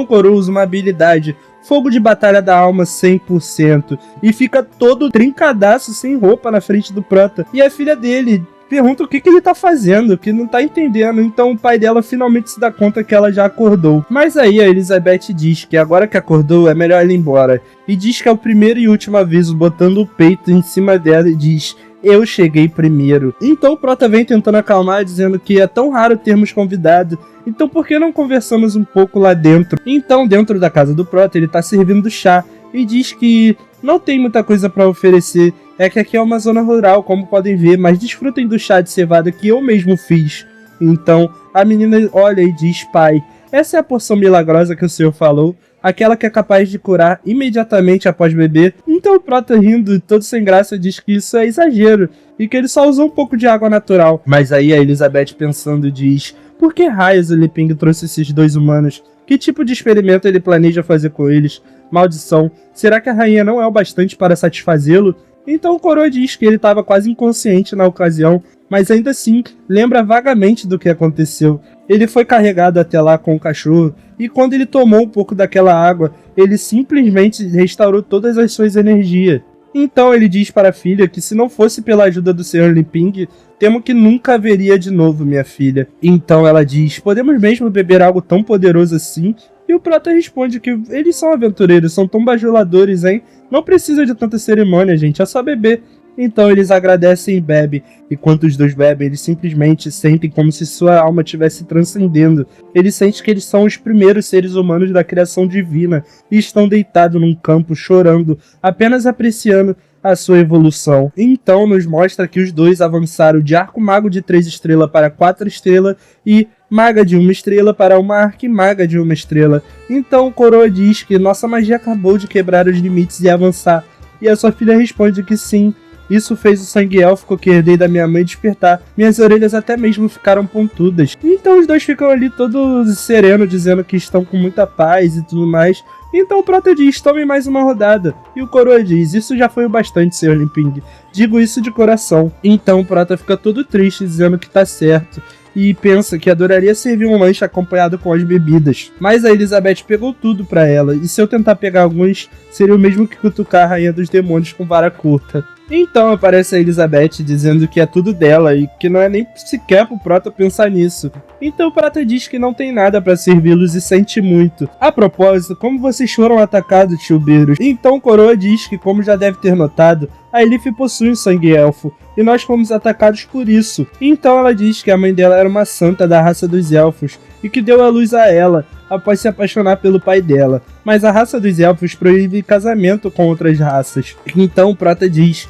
S1: o Coroa usa uma habilidade, Fogo de Batalha da Alma 100%, e fica todo trincadaço, sem roupa, na frente do Prota. E a filha dele pergunta o que ele tá fazendo, que não tá entendendo. Então o pai dela finalmente se dá conta que ela já acordou. Mas aí a Elizabeth diz que agora que acordou é melhor ela ir embora. E diz que é o primeiro e último aviso, botando o peito em cima dela e diz: eu cheguei primeiro. Então o Prota vem tentando acalmar, dizendo que é tão raro termos convidado, então por que não conversamos um pouco lá dentro? Então dentro da casa do Prota ele tá servindo chá e diz que não tem muita coisa pra oferecer. É que aqui é uma zona rural, como podem ver, mas desfrutem do chá de cevada que eu mesmo fiz. Então a menina olha e diz: pai, essa é a porção milagrosa que o senhor falou, aquela que é capaz de curar imediatamente após beber. Então o Prota, rindo, todo sem graça, diz que isso é exagero e que ele só usou um pouco de água natural. Mas aí a Elizabeth, pensando, diz: por que raios o Li Ping trouxe esses dois humanos? Que tipo de experimento ele planeja fazer com eles? Maldição, será que a rainha não é o bastante para satisfazê-lo? Então o Coroa diz que ele estava quase inconsciente na ocasião, mas ainda assim lembra vagamente do que aconteceu. Ele foi carregado até lá com o cachorro, e quando ele tomou um pouco daquela água, ele simplesmente restaurou todas as suas energias. Então ele diz para a filha que se não fosse pela ajuda do Sr. Li Ping, temo que nunca haveria de novo, minha filha. Então ela diz: podemos mesmo beber algo tão poderoso assim? E o Prota responde que eles são aventureiros, são tão bajuladores, hein? Não precisa de tanta cerimônia, gente, é só beber. Então eles agradecem e bebem, e quando os dois bebem, eles simplesmente sentem como se sua alma estivesse transcendendo. Eles sentem que eles são os primeiros seres humanos da criação divina, e estão deitados num campo chorando, apenas apreciando a sua evolução. Então nos mostra que os dois avançaram de arco-mago de 3 estrelas para 4 estrelas, e maga de 1 estrela para uma arquimaga de 1 estrela. Então o Coroa diz que nossa magia acabou de quebrar os limites e avançar, e a sua filha responde que sim. Isso fez o sangue élfico que herdei da minha mãe despertar. Minhas orelhas até mesmo ficaram pontudas. Então os dois ficam ali todos serenos, dizendo que estão com muita paz e tudo mais. Então o Prota diz: tome mais uma rodada. E o Coroa diz: isso já foi o bastante, Sr. Li Ping. Digo isso de coração. Então o Prota fica todo triste, dizendo que tá certo, e pensa que adoraria servir um lanche acompanhado com as bebidas. Mas a Elizabeth pegou tudo pra ela, e se eu tentar pegar alguns, seria o mesmo que cutucar a rainha dos demônios com vara curta. Então aparece a Elizabeth dizendo que é tudo dela e que não é nem sequer pro Prota pensar nisso. Então o Prota diz que não tem nada pra servi-los e sente muito. A propósito, como vocês foram atacados, tio Beirus? Então o Coroa diz que, como já deve ter notado, a Elif possui um sangue elfo, e nós fomos atacados por isso. Então ela diz que a mãe dela era uma santa da raça dos elfos, e que deu a luz a ela, após se apaixonar pelo pai dela. Mas a raça dos elfos proíbe casamento com outras raças. Então o Prota diz: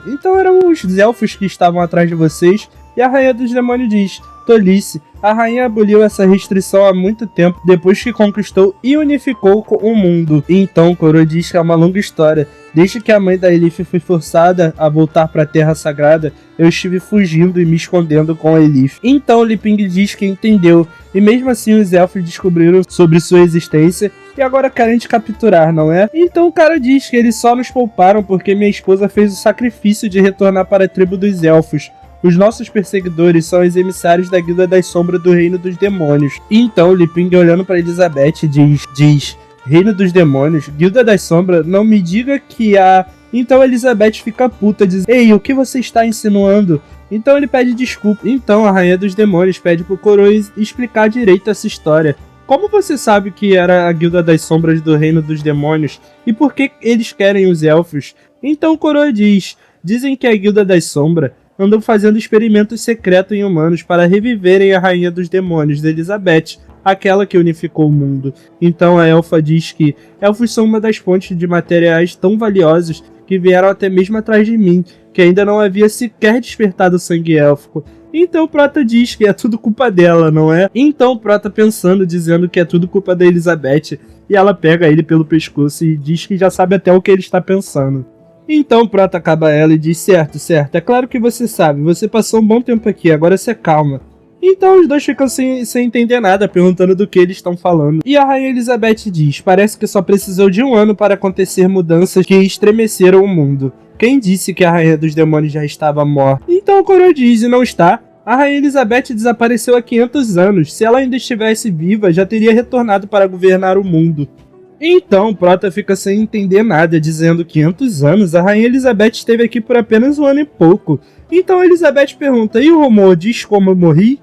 S1: então eram os elfos que estavam atrás de vocês. E a rainha dos demônios diz: tolice, a rainha aboliu essa restrição há muito tempo, depois que conquistou e unificou o mundo. E então o Coroa diz que é uma longa história. Desde que a mãe da Elif foi forçada a voltar para a Terra Sagrada, eu estive fugindo e me escondendo com a Elif. Então Li Ping diz que entendeu, e mesmo assim os elfos descobriram sobre sua existência e agora querem te capturar, não é? Então o cara diz que eles só nos pouparam porque minha esposa fez o sacrifício de retornar para a tribo dos elfos. Os nossos perseguidores são os emissários da Guilda das Sombras do Reino dos Demônios. Então Li Ping, olhando para Elizabeth, diz: Reino dos Demônios, Guilda das Sombras, não me diga que há... Então Elizabeth fica puta, diz: ei, o que você está insinuando? Então ele pede desculpa. Então a Rainha dos Demônios pede pro Coroa explicar direito essa história. Como você sabe que era a Guilda das Sombras do Reino dos Demônios? E por que eles querem os elfos? Então o Coroa diz: dizem que a Guilda das Sombras andam fazendo experimentos secretos em humanos para reviverem a Rainha dos Demônios, Elizabeth, aquela que unificou o mundo. Então a elfa diz que elfos são uma das fontes de materiais tão valiosos que vieram até mesmo atrás de mim, que ainda não havia sequer despertado o sangue élfico. Então o Prota diz que é tudo culpa dela, não é? Então o Prota pensando, dizendo que é tudo culpa da Elizabeth, e ela pega ele pelo pescoço e diz que já sabe até o que ele está pensando.
S2: Então o Prota acaba ela e diz, certo, é claro que você sabe, você passou um bom tempo aqui, agora você calma. Então os dois ficam sem entender nada, perguntando do que eles estão falando. E a Rainha Elizabeth diz, parece que só precisou de 1 ano para acontecer mudanças que estremeceram o mundo. Quem disse que a Rainha dos Demônios já estava morta? Então o coroa diz, e não está. A Rainha Elizabeth desapareceu há 500 anos, se ela ainda estivesse viva, já teria retornado para governar o mundo. Então Prota fica sem entender nada, dizendo 500 anos, a Rainha Elizabeth esteve aqui por apenas 1 ano e pouco. Então Elizabeth pergunta, e o rumor diz como eu morri?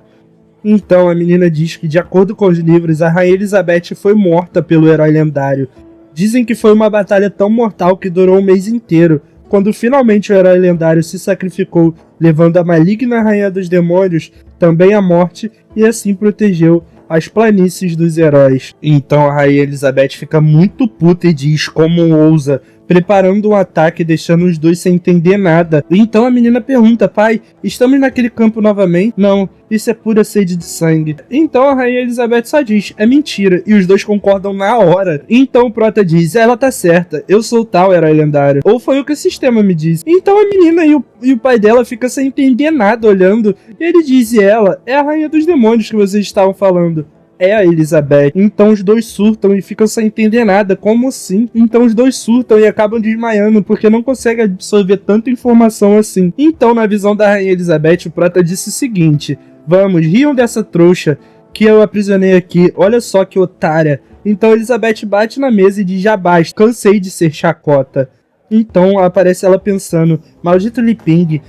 S2: Então a menina diz que, de acordo com os livros, a Rainha Elizabeth foi morta pelo herói lendário. Dizem que foi uma batalha tão mortal que durou 1 mês inteiro, quando finalmente o herói lendário se sacrificou, levando a maligna Rainha dos Demônios também à morte e assim protegeu as planícies dos heróis. Então a Rainha Elizabeth fica muito puta e diz como ousa, preparando um ataque, deixando os dois sem entender nada. Então a menina pergunta, pai, estamos naquele campo novamente? Não, isso é pura sede de sangue. Então a Rainha Elizabeth só diz, é mentira, e os dois concordam na hora. Então o Prota diz, ela tá certa, eu sou tal herói lendário. Ou foi o que o sistema me disse. Então a menina e o pai dela fica sem entender nada olhando, e ele diz, e ela, é a Rainha dos Demônios que vocês estavam falando. É a Elizabeth. Então os dois surtam e ficam sem entender nada. Como assim? Então os dois surtam e acabam desmaiando porque não conseguem absorver tanta informação assim. Então, na visão da Rainha Elizabeth, o Prota disse o seguinte, vamos, riam dessa trouxa que eu aprisionei aqui, olha só que otária. Então Elizabeth bate na mesa e diz, já basta, cansei de ser chacota. Então aparece ela pensando, maldito Li Ping,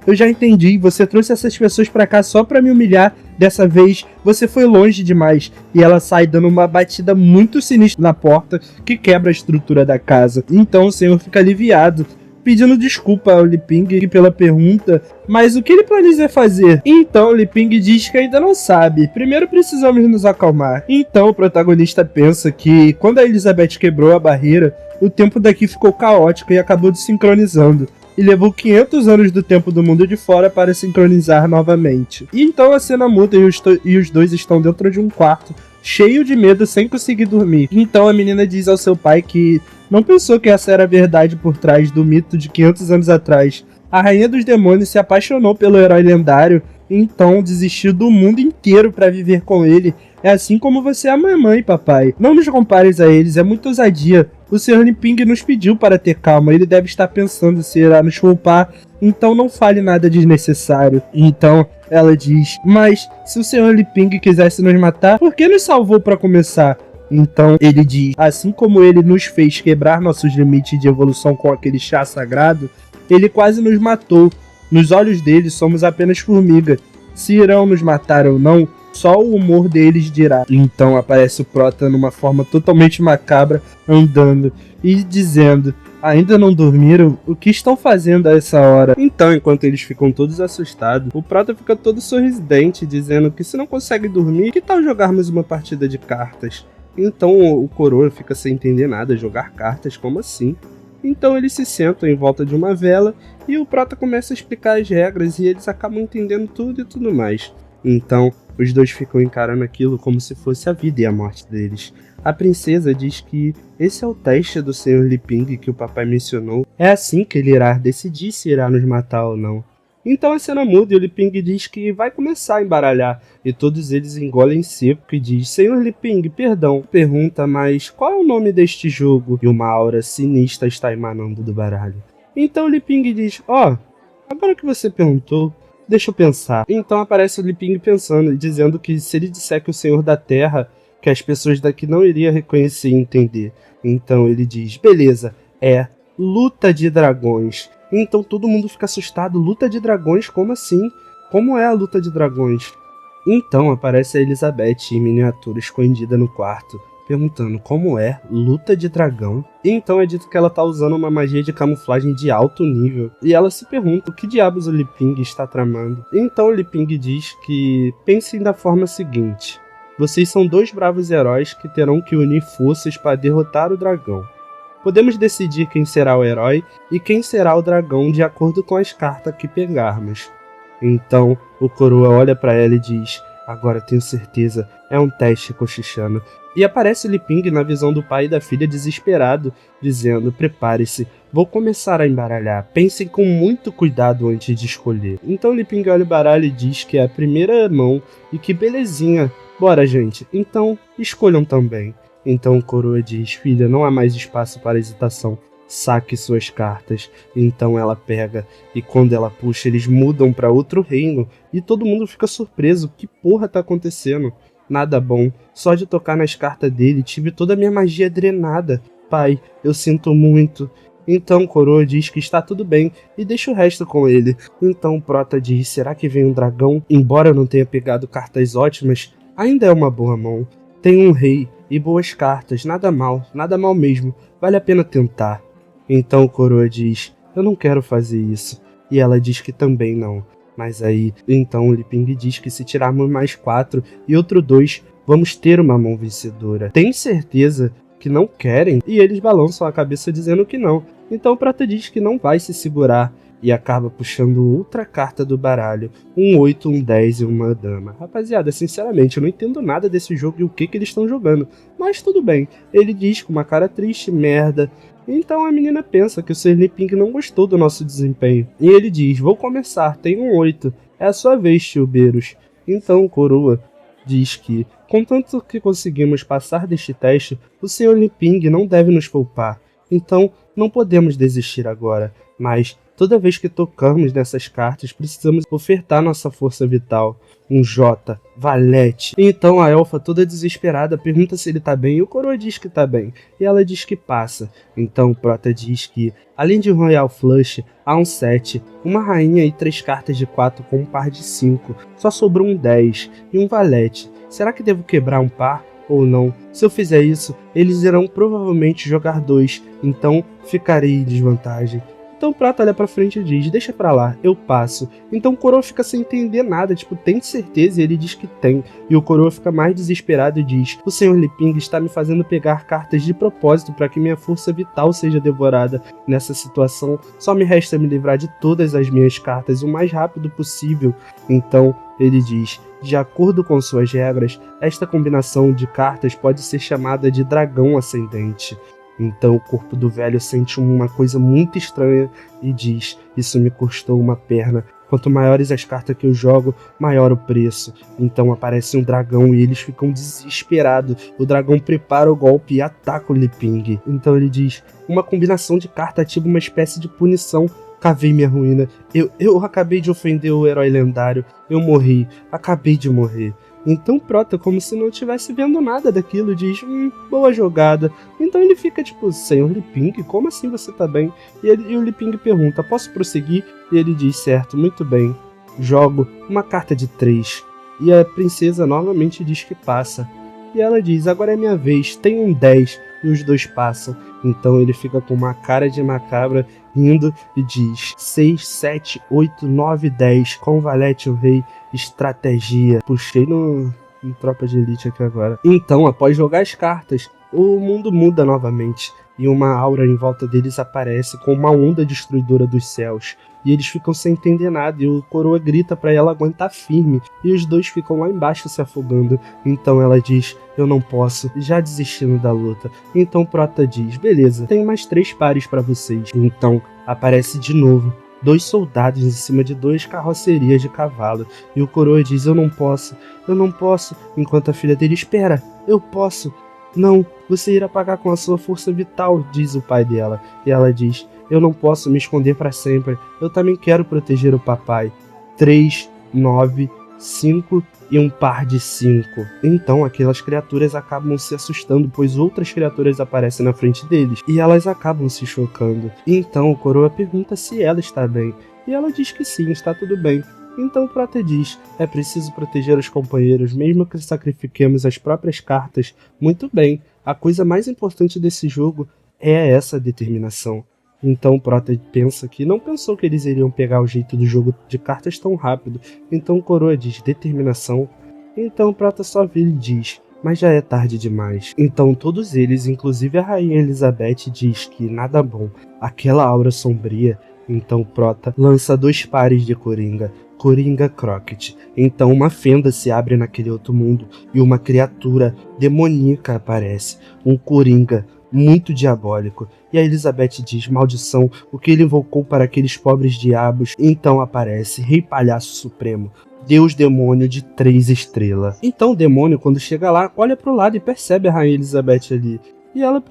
S2: eu já entendi, você trouxe essas pessoas pra cá só pra me humilhar, dessa vez você foi longe demais. E ela sai dando uma batida muito sinistra na porta que quebra a estrutura da casa. Então o senhor fica aliviado, pedindo desculpa ao Li Ping pela pergunta, mas o que ele planeja fazer? Então Li Ping diz que ainda não sabe, primeiro precisamos nos acalmar. Então o protagonista pensa que quando a Elizabeth quebrou a barreira, o tempo daqui ficou caótico e acabou desincronizando, e levou 500 anos do tempo do mundo de fora para sincronizar novamente. E então a cena muda e os dois estão dentro de um quarto, cheio de medo, sem conseguir dormir. Então a menina diz ao seu pai que não pensou que essa era a verdade por trás do mito de 500 anos atrás. A Rainha dos Demônios se apaixonou pelo herói lendário, e então desistiu do mundo inteiro para viver com ele. É assim como você é a mamãe, papai. Não nos compares a eles, é muita ousadia. O Sr. Li Ping nos pediu para ter calma, ele deve estar pensando se irá nos poupar, então não fale nada desnecessário. Então ela diz, mas se o Sr. Li Ping quisesse nos matar, por que nos salvou para começar? Então ele diz, assim como ele nos fez quebrar nossos limites de evolução com aquele chá sagrado, ele quase nos matou. Nos olhos dele somos apenas formiga. Se irão nos matar ou não, só o humor deles dirá. Então aparece o Prota numa forma totalmente macabra, andando e dizendo, ainda não dormiram? O que estão fazendo a essa hora? Então, enquanto eles ficam todos assustados, o Prota fica todo sorridente, dizendo que se não consegue dormir, que tal jogarmos uma partida de cartas? Então o coroa fica sem entender nada, jogar cartas, como assim? Então eles se sentam em volta de uma vela e o Prota começa a explicar as regras e eles acabam entendendo tudo e tudo mais. Então os dois ficam encarando aquilo como se fosse a vida e a morte deles. A princesa diz que esse é o teste do Sr. Li Ping que o papai mencionou. É assim que ele irá decidir se irá nos matar ou não. Então a cena muda e o Li Ping diz que vai começar a embaralhar, e todos eles engolem seco e diz, Sr. Li Ping, perdão. Pergunta, mas qual é o nome deste jogo? E uma aura sinistra está emanando do baralho. Então o Li Ping diz, agora que você perguntou, deixa eu pensar. Então aparece o Li Ping pensando e dizendo que se ele disser que o Senhor da Terra, que as pessoas daqui não iriam reconhecer e entender. Então ele diz, beleza, é Luta de Dragões. Então todo mundo fica assustado, luta de dragões, como assim? Como é a luta de dragões? Então aparece a Elizabeth em miniatura escondida no quarto, perguntando como é luta de dragão. E então é dito que ela tá usando uma magia de camuflagem de alto nível. E ela se pergunta o que diabos o Li Ping está tramando. Então o Li Ping diz que pensem da forma seguinte. Vocês são 2 bravos heróis que terão que unir forças para derrotar o dragão. Podemos decidir quem será o herói e quem será o dragão de acordo com as cartas que pegarmos. Então o coroa olha para ela e diz, Agora tenho certeza, é um teste, cochichando. E aparece Liping na visão do pai e da filha desesperado, dizendo: prepare-se, vou começar a embaralhar, pensem com muito cuidado antes de escolher. Então Liping olha o baralho e diz que é a primeira mão e que belezinha. Bora, gente, então escolham também. Então Coroa diz: filha, não há mais espaço para hesitação, saque suas cartas. Então ela pega, e quando ela puxa, eles mudam para outro reino, e todo mundo fica surpreso. Que porra tá acontecendo? Nada bom, só de tocar nas cartas dele, tive toda a minha magia drenada. Pai, eu sinto muito. Então Coroa diz que está tudo bem e deixa o resto com ele. Então Prota diz: será que vem um dragão? Embora eu não tenha pegado cartas ótimas, ainda é uma boa mão. Tem um rei e boas cartas, nada mal mesmo, vale a pena tentar. Então Coroa diz: eu não quero fazer isso. E ela diz que também não. Mas aí, então Liping diz que se tirarmos mais 4 e outro 2, vamos ter uma mão vencedora. Tem certeza que não querem? E eles balançam a cabeça dizendo que não. Então Prata diz que não vai se segurar e acaba puxando outra carta do baralho. Um 8, um 10 e uma dama. Rapaziada, sinceramente, eu não entendo nada desse jogo e o que eles estão jogando. Mas tudo bem. Ele diz com uma cara triste: merda. Então a menina pensa que o Sr. Liping não gostou do nosso desempenho. E ele diz: vou começar, tem um 8. É a sua vez, tio Beros. Então Coroa diz que, contanto que conseguimos passar deste teste, o Sr. Liping não deve nos poupar. Então não podemos desistir agora. Mas toda vez que tocamos nessas cartas, precisamos ofertar nossa força vital. Um J, Valete. Então a elfa, toda desesperada, pergunta se ele tá bem e o Coroa diz que tá bem. E ela diz que passa. Então Prota diz que, além de um Royal Flush, há um 7, uma rainha e 3 cartas de 4 com um par de 5. Só sobrou um 10 e um Valete. Será que devo quebrar um par ou não? Se eu fizer isso, eles irão provavelmente jogar 2, então ficarei em desvantagem. Então Prata olha pra frente e diz: deixa pra lá, eu passo. Então o Coroa fica sem entender nada, tipo, tem certeza? E ele diz que tem. E o Coroa fica mais desesperado e diz: o Sr. Liping está me fazendo pegar cartas de propósito para que minha força vital seja devorada. Nessa situação, só me resta me livrar de todas as minhas cartas o mais rápido possível. Então ele diz: de acordo com suas regras, esta combinação de cartas pode ser chamada de Dragão Ascendente. Então o corpo do velho sente uma coisa muito estranha e diz: isso me custou uma perna. Quanto maiores as cartas que eu jogo, maior o preço. Então aparece um dragão e eles ficam desesperados. O dragão prepara o golpe e ataca o Liping. Então ele diz: uma combinação de carta ativa uma espécie de punição. Cavei minha ruína. Eu acabei de ofender o herói lendário. Eu morri. Acabei de morrer. Então Prota, como se não estivesse vendo nada daquilo, diz: boa jogada. Então ele fica tipo: Senhor Liping, como assim você tá bem? E o Liping pergunta: posso prosseguir? E ele diz: certo, muito bem. Jogo uma carta de 3. E a princesa novamente diz que passa. E ela diz: agora é minha vez, tem um 10. E os dois passam. Então ele fica com uma cara de macabra, rindo, e diz: 6, 7, 8, 9, 10. Com Valete o rei, estratégia. Puxei no Tropa de Elite aqui agora. Então, após jogar as cartas, o mundo muda novamente. E uma aura em volta deles aparece com uma onda destruidora dos céus. E eles ficam sem entender nada, e o Coroa grita pra ela aguentar firme, e os dois ficam lá embaixo se afogando. Então ela diz: eu não posso, já desistindo da luta. Então Prota diz: beleza, tenho mais 3 pares pra vocês. Então aparece de novo 2 soldados em cima de 2 carrocerias de cavalo, e o Coroa diz: eu não posso, enquanto a filha dele: espera, eu posso. Não, você irá pagar com a sua força vital, diz o pai dela. E ela diz: eu não posso me esconder para sempre, eu também quero proteger o papai. 3, 9, 5 e um par de 5. Então aquelas criaturas acabam se assustando, pois outras criaturas aparecem na frente deles, e elas acabam se chocando. Então o Coroa pergunta se ela está bem, e ela diz que sim, está tudo bem. Então Prota diz: é preciso proteger os companheiros, mesmo que sacrifiquemos as próprias cartas. Muito bem, a coisa mais importante desse jogo é essa determinação. Então Prota pensa que não pensou que eles iriam pegar o jeito do jogo de cartas tão rápido. Então Coroa diz: determinação. Então Prota só vira e diz: mas já é tarde demais. Então todos eles, inclusive a Rainha Elizabeth, diz que nada bom, aquela aura sombria. Então Prota lança 2 pares de coringa. Coringa Crockett. Então uma fenda se abre naquele outro mundo e uma criatura demoníaca aparece, um Coringa muito diabólico. E a Elizabeth diz: maldição, o que ele invocou para aqueles pobres diabos. Então aparece Rei Palhaço Supremo, Deus Demônio de 3 estrelas. Então o demônio, quando chega lá, olha pro lado e percebe a Rainha Elizabeth ali.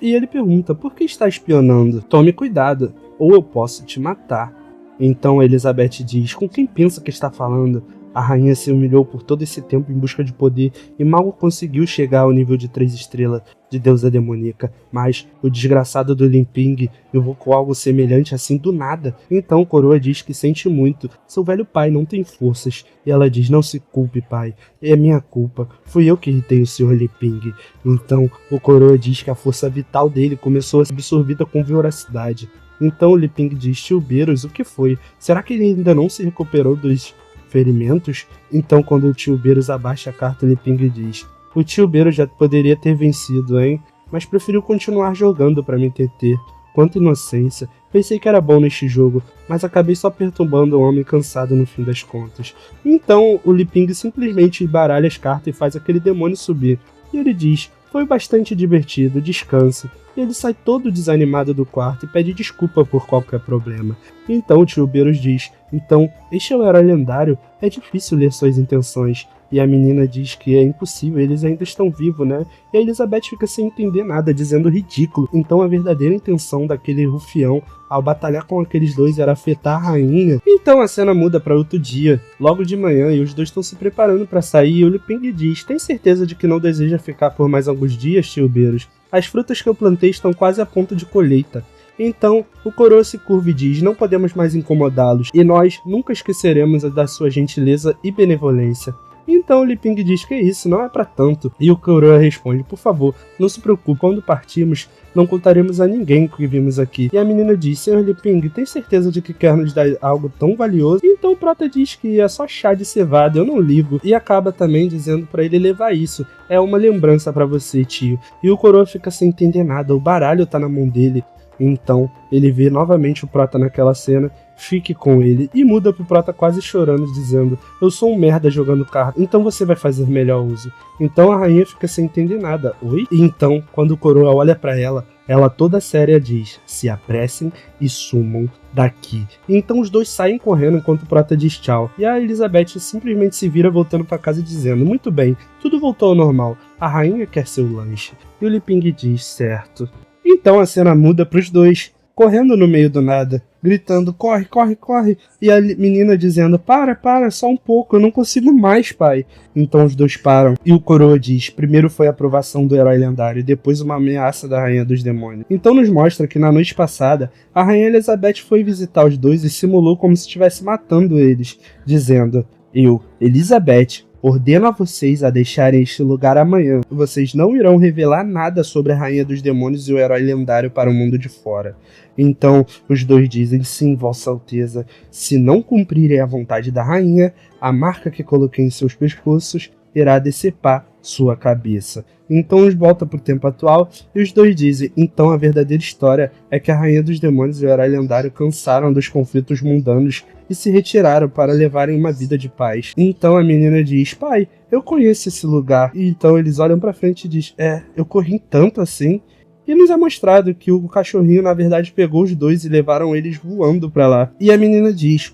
S2: E ele pergunta: por que está espionando? Tome cuidado, ou eu posso te matar. Então Elizabeth diz: com quem pensa que está falando? A rainha se humilhou por todo esse tempo em busca de poder e mal conseguiu chegar ao nível de 3 estrelas de deusa demoníaca, mas o desgraçado do Limping invocou algo semelhante assim do nada. Então Coroa diz que sente muito, seu velho pai não tem forças, e ela diz: não se culpe, pai, é minha culpa, fui eu que irritei o Sr. Limping. Então o Coroa diz que a força vital dele começou a ser absorvida com voracidade. Então o Limping diz: tio Beerus, o que foi? Será que ele ainda não se recuperou dos ferimentos? Então quando o tio Beerus abaixa a carta, o Limping diz: o tio Beerus já poderia ter vencido, hein? Mas preferiu continuar jogando para me entreter. Quanta inocência. Pensei que era bom neste jogo, mas acabei só perturbando o homem cansado no fim das contas. Então o Limping simplesmente baralha as cartas e faz aquele demônio subir. E ele diz: foi bastante divertido, descanse. E ele sai todo desanimado do quarto e pede desculpa por qualquer problema. Então o tio Beerus diz: então, este é o herói lendário, é difícil ler suas intenções. E a menina diz que é impossível, eles ainda estão vivos, né? E a Elizabeth fica sem entender nada, dizendo ridículo. Então a verdadeira intenção daquele rufião ao batalhar com aqueles dois era afetar a rainha. Então a cena muda para outro dia, logo de manhã, e os dois estão se preparando para sair, e o Limping diz: tem certeza de que não deseja ficar por mais alguns dias, tio Beerus? As frutas que eu plantei estão quase a ponto de colheita. Então, o Coroa se curva e diz: não podemos mais incomodá-los, e nós nunca esqueceremos da sua gentileza e benevolência. Então o Limping diz que isso não é pra tanto, e o Coroa responde: por favor, não se preocupe, quando partirmos, não contaremos a ninguém o que vimos aqui. E a menina diz: senhor Limping, tem certeza de que quer nos dar algo tão valioso? Então o Prota diz que é só chá de cevada, eu não ligo, e acaba também dizendo pra ele levar isso, é uma lembrança pra você, tio. E o Coroa fica sem entender nada, o baralho tá na mão dele. Então ele vê novamente o Prota naquela cena, fique com ele, e muda pro Prota quase chorando, dizendo: eu sou um merda jogando carta, então você vai fazer melhor uso. Então a rainha fica sem entender nada. Oi? E então, quando o Coroa olha pra ela toda séria diz: se apressem e sumam daqui. E então os dois saem correndo enquanto o Prota diz tchau. E a Elizabeth simplesmente se vira voltando pra casa dizendo: muito bem, tudo voltou ao normal, a rainha quer seu lanche. E o Limping diz: certo. Então a cena muda pros dois, correndo no meio do nada, gritando: corre, corre, corre. E a menina dizendo: para, só um pouco, eu não consigo mais, pai. Então os dois param, e o Coroa diz: primeiro foi a aprovação do herói lendário, depois uma ameaça da Rainha dos Demônios. Então nos mostra que na noite passada, a Rainha Elizabeth foi visitar os dois e simulou como se estivesse matando eles, dizendo: eu, Elizabeth, ordeno a vocês a deixarem este lugar amanhã. Vocês não irão revelar nada sobre a Rainha dos Demônios e o herói lendário para o mundo de fora. Então os dois dizem: sim, Vossa Alteza, se não cumprirem a vontade da rainha, a marca que coloquei em seus pescoços irá decepar sua cabeça. Então eles voltam para o tempo atual e os dois dizem: então a verdadeira história é que a Rainha dos Demônios e o herói lendário cansaram dos conflitos mundanos e se retiraram para levarem uma vida de paz. Então a menina diz: pai, eu conheço esse lugar. E então eles olham para frente e dizem: eu corri tanto assim. E nos é mostrado que o cachorrinho na verdade pegou os dois e levaram eles voando para lá. E a menina diz: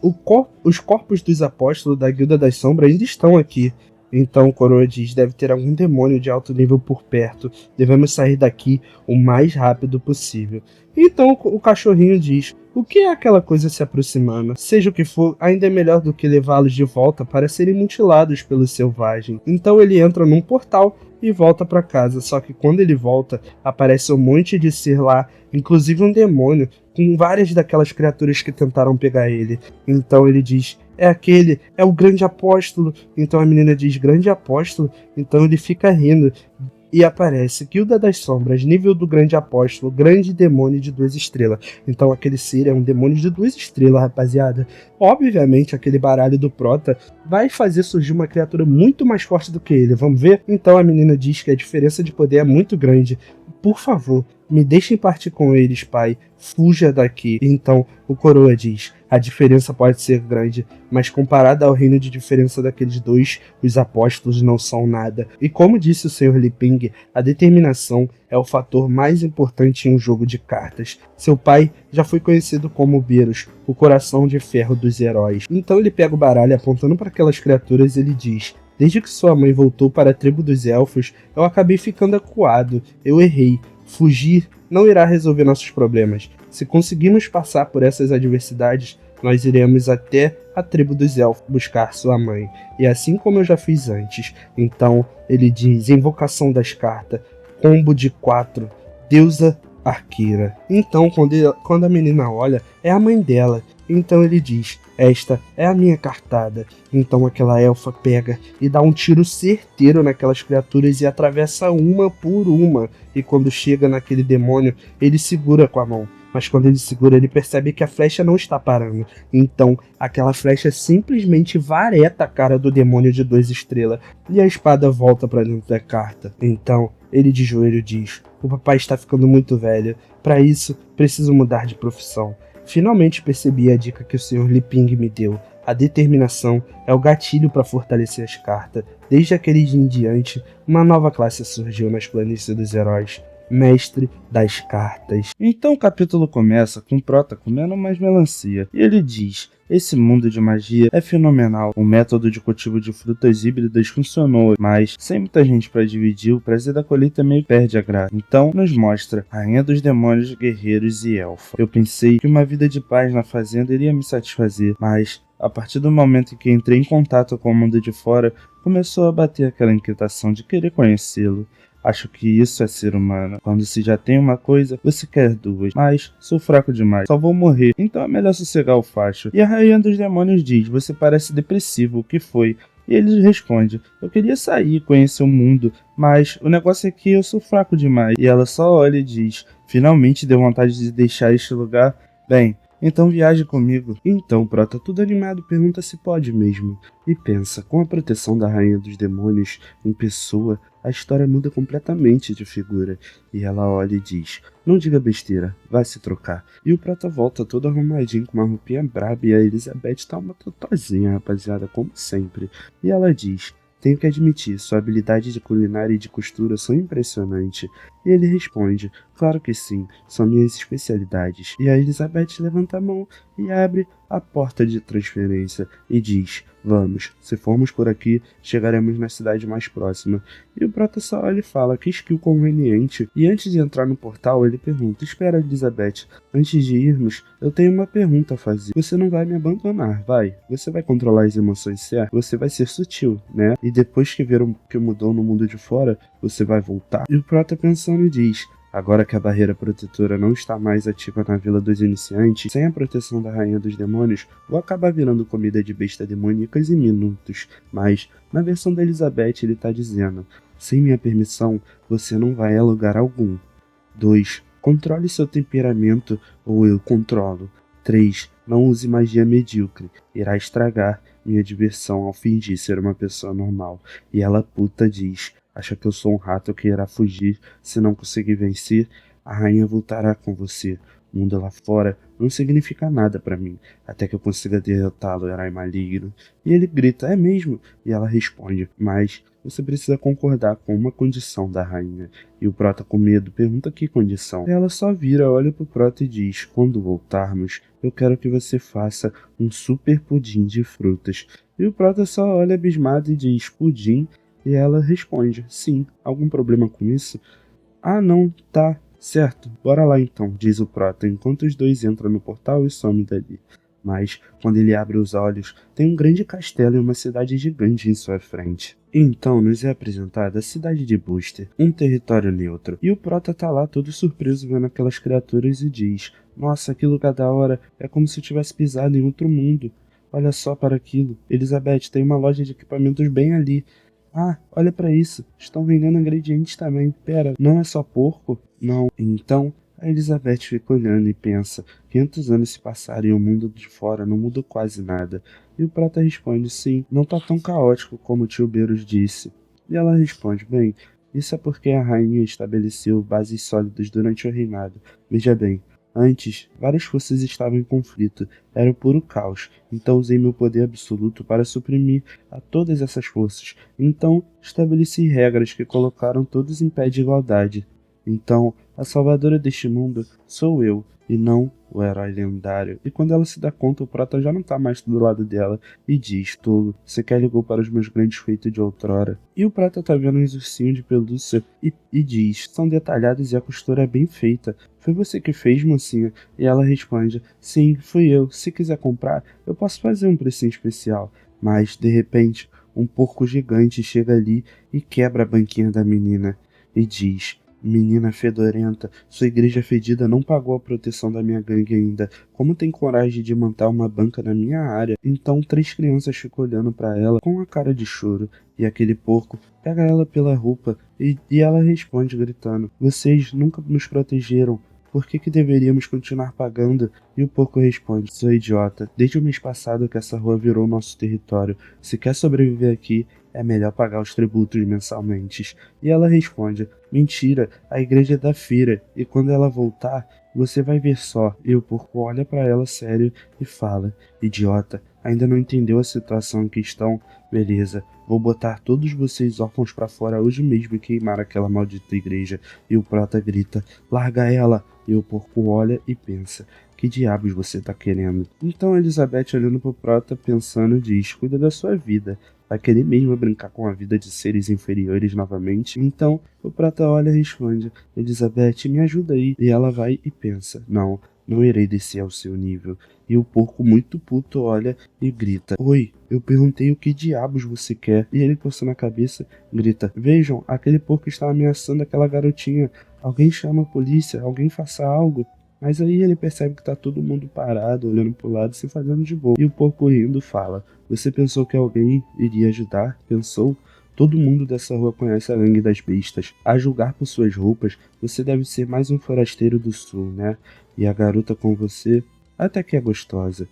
S2: os corpos dos apóstolos da Guilda das Sombras ainda estão aqui. Então o Coroa diz: deve ter algum demônio de alto nível por perto. Devemos sair daqui o mais rápido possível. Então o cachorrinho diz: o que é aquela coisa se aproximando? Seja o que for, ainda é melhor do que levá-los de volta para serem mutilados pelo selvagem. Então ele entra num portal e volta para casa, só que quando ele volta, aparece um monte de ser lá, inclusive um demônio, com várias daquelas criaturas que tentaram pegar ele. Então ele diz: é o grande apóstolo. Então a menina diz: grande apóstolo? Então ele fica rindo. E aparece Guilda das Sombras, nível do grande apóstolo, grande demônio de 2 estrelas. Então aquele ser é um demônio de 2 estrelas, rapaziada. Obviamente aquele baralho do Prota vai fazer surgir uma criatura muito mais forte do que ele, vamos ver? Então a menina diz que a diferença de poder é muito grande. Por favor, me deixem partir com eles, pai. Fuja daqui. Então, o coroa diz, a diferença pode ser grande, mas comparada ao reino de diferença daqueles dois, os apóstolos não são nada. E como disse o Sr. Li Ping, a determinação é o fator mais importante em um jogo de cartas. Seu pai já foi conhecido como Beerus, o coração de ferro dos heróis. Então ele pega o baralho apontando para aquelas criaturas e ele diz, desde que sua mãe voltou para a tribo dos elfos, eu acabei ficando acuado. Eu errei. Fugir não irá resolver nossos problemas. Se conseguirmos passar por essas adversidades, nós iremos até a tribo dos elfos buscar sua mãe. E assim como eu já fiz antes. Então, ele diz, invocação das cartas, combo de 4, deusa arqueira. Então, quando a menina olha, é a mãe dela. Então ele diz, esta é a minha cartada. Então aquela elfa pega e dá um tiro certeiro naquelas criaturas e atravessa uma por uma. E quando chega naquele demônio, ele segura com a mão. Mas quando ele segura, ele percebe que a flecha não está parando. Então, aquela flecha simplesmente vareta a cara do demônio de 2 estrelas. E a espada volta para dentro da carta. Então, ele de joelho diz, o papai está ficando muito velho. Para isso, preciso mudar de profissão. Finalmente percebi a dica que o Sr. Li Ping me deu. A determinação é o gatilho para fortalecer as cartas. Desde aquele dia em diante, uma nova classe surgiu nas planícies dos heróis. Mestre das cartas.
S1: Então o capítulo começa com Prota comendo mais melancia. E ele diz, esse mundo de magia é fenomenal. O método de cultivo de frutas híbridas funcionou, mas sem muita gente para dividir, o prazer da colheita meio perde a graça. Então nos mostra Rainha dos Demônios, Guerreiros e Elfa. Eu pensei que uma vida de paz na fazenda iria me satisfazer, mas a partir do momento em que entrei em contato com o mundo de fora, começou a bater aquela inquietação de querer conhecê-lo. Acho que isso é ser humano. Quando se já tem uma coisa, você quer duas. Mas sou fraco demais, só vou morrer. Então é melhor sossegar o facho. E a Rainha dos Demônios diz, você parece depressivo, o que foi? E ele responde, eu queria sair, conhecer o mundo, mas o negócio é que eu sou fraco demais. E ela só olha e diz, finalmente deu vontade de deixar este lugar? Bem, então viaje comigo. Então Prota, tudo animado, pergunta se pode mesmo. E pensa, com a proteção da Rainha dos Demônios em pessoa, a história muda completamente de figura. E ela olha e diz, não diga besteira, vai se trocar. E o Prota volta todo arrumadinho com uma roupinha braba e a Elizabeth tá uma totozinha, rapaziada, como sempre. E ela diz, tenho que admitir, sua habilidade de culinária e de costura são impressionantes. E ele responde, claro que sim, são minhas especialidades. E a Elizabeth levanta a mão e abre a porta de transferência e diz, vamos, se formos por aqui, chegaremos na cidade mais próxima. E o Prota só olha e fala, que skill conveniente. E antes de entrar no portal, ele pergunta, espera Elizabeth, antes de irmos, eu tenho uma pergunta a fazer. Você não vai me abandonar, vai? Você vai controlar as emoções certas? Você vai ser sutil, né? E depois que ver o que mudou no mundo de fora, você vai voltar? E o Prota pensando e diz, agora que a barreira protetora não está mais ativa na Vila dos Iniciantes, sem a proteção da Rainha dos Demônios, vou acabar virando comida de besta demoníacas em minutos. Mas, na versão da Elizabeth, ele está dizendo, sem minha permissão, você não vai a lugar algum. 2. Controle seu temperamento ou eu controlo. 3. Não use magia medíocre, irá estragar minha diversão ao fingir ser uma pessoa normal. E ela puta diz, acha que eu sou um rato que irá fugir se não conseguir vencer? A rainha voltará com você. O mundo lá fora não significa nada pra mim, até que eu consiga derrotá-lo, herói maligno. E ele grita, é mesmo? E ela responde, mas você precisa concordar com uma condição da rainha. E o Prota, com medo, pergunta que condição. Ela só vira, olha pro Prota e diz, quando voltarmos, eu quero que você faça um super pudim de frutas. E o Prota só olha abismado e diz, pudim? E ela responde, sim, algum problema com isso? Ah não, tá, certo, bora lá então, diz o Prota, enquanto os dois entram no portal e somem dali. Mas, quando ele abre os olhos, tem um grande castelo e uma cidade gigante em sua frente. Então nos é apresentada a cidade de Booster, um território neutro, e o Prota tá lá todo surpreso vendo aquelas criaturas e diz, nossa, que lugar da hora, é como se eu tivesse pisado em outro mundo. Olha só para aquilo, Elizabeth, tem uma loja de equipamentos bem ali. Ah, olha pra isso, estão vendendo ingredientes também. Pera, não é só porco? Não. Então, a Elizabeth fica olhando e pensa, 500 anos se passaram e o mundo de fora não mudou quase nada. E o Prata responde, sim, não tá tão caótico como o tio Beerus disse. E ela responde, bem, Isso é porque a rainha estabeleceu bases sólidas durante o reinado. Veja bem, antes, várias forças estavam em conflito, era o puro caos, então usei meu poder absoluto para suprimir a todas essas forças. Então, estabeleci regras que colocaram todos em pé de igualdade. Então, a salvadora deste mundo sou eu, e não o herói lendário. E quando ela se dá conta, o Prota já não tá mais do lado dela e diz: tolo, sequer ligou para os meus grandes feitos de outrora. E o Prata tá vendo uns ursinhos de pelúcia e diz: são detalhados e a costura é bem feita. Foi você que fez, mocinha? E ela responde: sim, fui eu. Se quiser comprar, eu posso fazer um precinho especial. Mas, de repente, um porco gigante chega ali e quebra a banquinha da menina e diz: menina fedorenta, sua igreja fedida não pagou a proteção da minha gangue ainda. Como tem coragem de montar uma banca na minha área? Então 3 crianças ficam olhando para ela com a cara de choro. E aquele porco pega ela pela roupa e ela responde gritando: vocês nunca nos protegeram. Por que deveríamos continuar pagando? E o porco responde: sou idiota. Desde o mês passado que essa rua virou nosso território. Se quer sobreviver aqui, é melhor pagar os tributos mensalmente. E ela responde: mentira, a igreja é da feira, e quando ela voltar, você vai ver só. E o porco olha para ela sério e fala: idiota, ainda não entendeu a situação em que estão? Beleza, vou botar todos vocês órfãos para fora hoje mesmo e queimar aquela maldita igreja. E o Prota grita: larga ela! E o porco olha e pensa: que diabos você tá querendo? Então Elizabeth, olhando pro Prota, pensando, diz: cuida da sua vida. Vai querer mesmo brincar com a vida de seres inferiores novamente? Então o Prata olha e responde: Elizabeth, me ajuda aí. E ela vai e pensa: não irei descer ao seu nível. E o porco, muito puto, olha e grita: oi, eu perguntei o que diabos você quer. E ele, coçando a cabeça, grita: vejam, aquele porco está ameaçando aquela garotinha. Alguém chama a polícia, alguém faça algo. Mas aí ele percebe que tá todo mundo parado, olhando pro lado, se fazendo de boa. E o porco rindo fala: você pensou que alguém iria ajudar? Pensou? Todo mundo dessa rua conhece a gangue das bestas. A julgar por suas roupas, você deve ser mais um forasteiro do sul, né? E a garota com você até que é gostosa.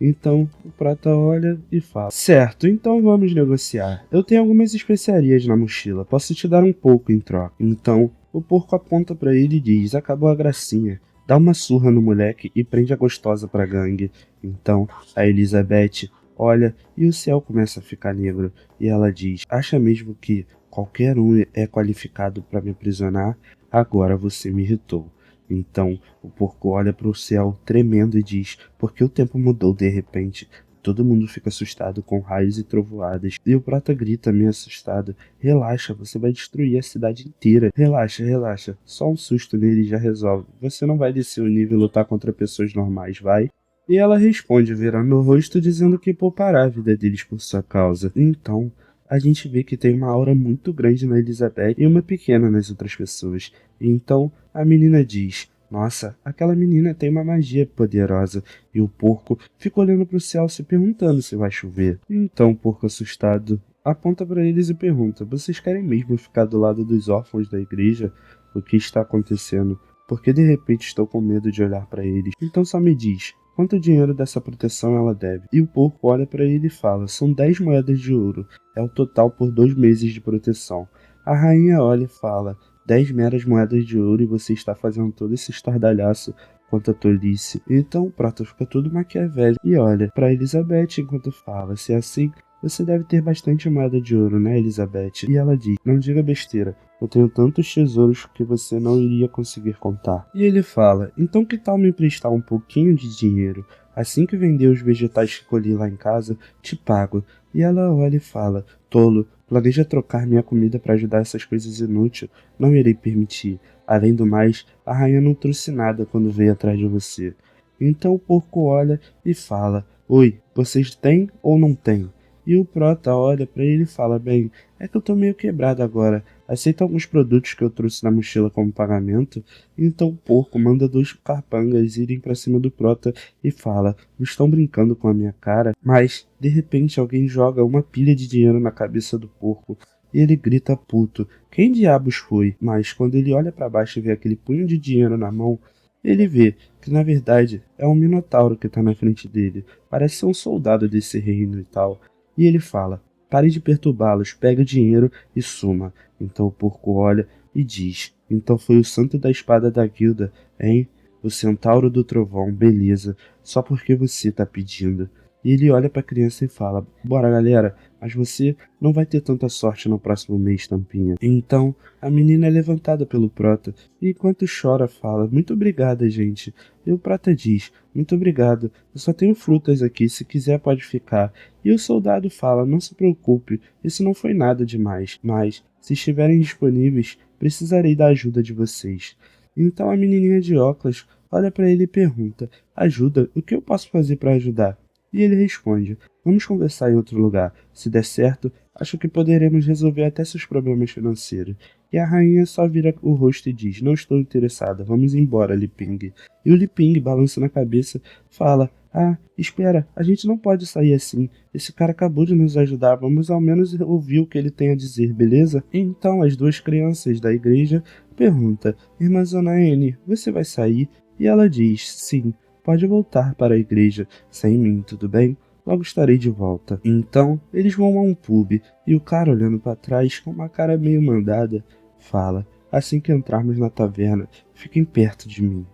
S1: Então o Prata olha e fala: certo, então vamos negociar. Eu tenho algumas especiarias na mochila, posso te dar um pouco em troca. Então o porco aponta pra ele e diz: acabou a gracinha. Dá uma surra no moleque e prende a gostosa pra gangue. Então a Elizabeth olha e o céu começa a ficar negro. E ela diz: acha mesmo que qualquer um é qualificado para me aprisionar? Agora você me irritou. Então o porco olha para o céu tremendo e diz: porque o tempo mudou de repente. Todo mundo fica assustado com raios e trovoadas. E o Prata grita, meio assustado: relaxa, você vai destruir a cidade inteira. Relaxa, relaxa. Só um susto nele já resolve. Você não vai descer o nível e lutar contra pessoas normais, vai? E ela responde, virando o rosto, dizendo que poupará a vida deles por sua causa. Então a gente vê que tem uma aura muito grande na Elizabeth e uma pequena nas outras pessoas. E então a menina diz: nossa, aquela menina tem uma magia poderosa. E o porco fica olhando para o céu se perguntando se vai chover. E então o porco, assustado, aponta para eles e pergunta: vocês querem mesmo ficar do lado dos órfãos da igreja? O que está acontecendo? Porque de repente estou com medo de olhar para eles. Então só me diz: quanto dinheiro dessa proteção ela deve? E o porco olha para ele e fala: são 10 moedas de ouro. É o total por 2 meses de proteção. A rainha olha e fala: 10 meras moedas de ouro e você está fazendo todo esse estardalhaço quanto a tolice. Então o Prata fica todo maquiavélico e olha para Elizabeth enquanto fala: se é assim, você deve ter bastante moeda de ouro, né, Elizabeth? E ela diz: não diga besteira. Eu tenho tantos tesouros que você não iria conseguir contar. E ele fala: então que tal me emprestar um pouquinho de dinheiro? Assim que vender os vegetais que colhi lá em casa, te pago. E ela olha e fala: tolo, planeja trocar minha comida para ajudar essas coisas inúteis. Não irei permitir. Além do mais, a rainha não trouxe nada quando veio atrás de você. Então o porco olha e fala: oi, vocês têm ou não têm? E o Prota olha pra ele e fala: bem, é que eu tô meio quebrado agora. Aceita alguns produtos que eu trouxe na mochila como pagamento? Então o porco manda 2 capangas irem pra cima do Prota e fala: não estão brincando com a minha cara? Mas, de repente, alguém joga uma pilha de dinheiro na cabeça do porco. E ele grita puto: quem diabos foi? Mas quando ele olha pra baixo e vê aquele punho de dinheiro na mão, ele vê que na verdade é um minotauro que tá na frente dele. Parece ser um soldado desse reino e tal. E ele fala: Pare de perturbá-los, pegue o dinheiro e suma. Então o porco olha e diz: então foi o santo da espada da guilda, hein? O centauro do trovão, beleza, só porque você tá pedindo. E ele olha pra criança e fala: bora galera, mas você não vai ter tanta sorte no próximo mês, Tampinha. Então a menina é levantada pelo Prota e enquanto chora fala: muito obrigada, gente. E o Prota diz: muito obrigado, eu só tenho frutas aqui, se quiser pode ficar. E o soldado fala: não se preocupe, isso não foi nada demais, mas se estiverem disponíveis, precisarei da ajuda de vocês. Então a menininha de óculos olha pra ele e pergunta: ajuda? O que eu posso fazer pra ajudar? E ele responde: vamos conversar em outro lugar. Se der certo, acho que poderemos resolver até seus problemas financeiros. E a rainha só vira o rosto e diz: não estou interessada, vamos embora, Liping. E o Liping, balançando a cabeça, fala: ah, espera, a gente não pode sair assim. Esse cara acabou de nos ajudar, vamos ao menos ouvir o que ele tem a dizer, beleza? Então as duas crianças da igreja perguntam: irmã Zona N, você vai sair? E ela diz: sim. Pode voltar para a igreja sem mim, tudo bem? Logo estarei de volta. Então, eles vão a um pub e o cara olhando para trás com uma cara meio mandada, fala: assim que entrarmos na taverna, fiquem perto de mim.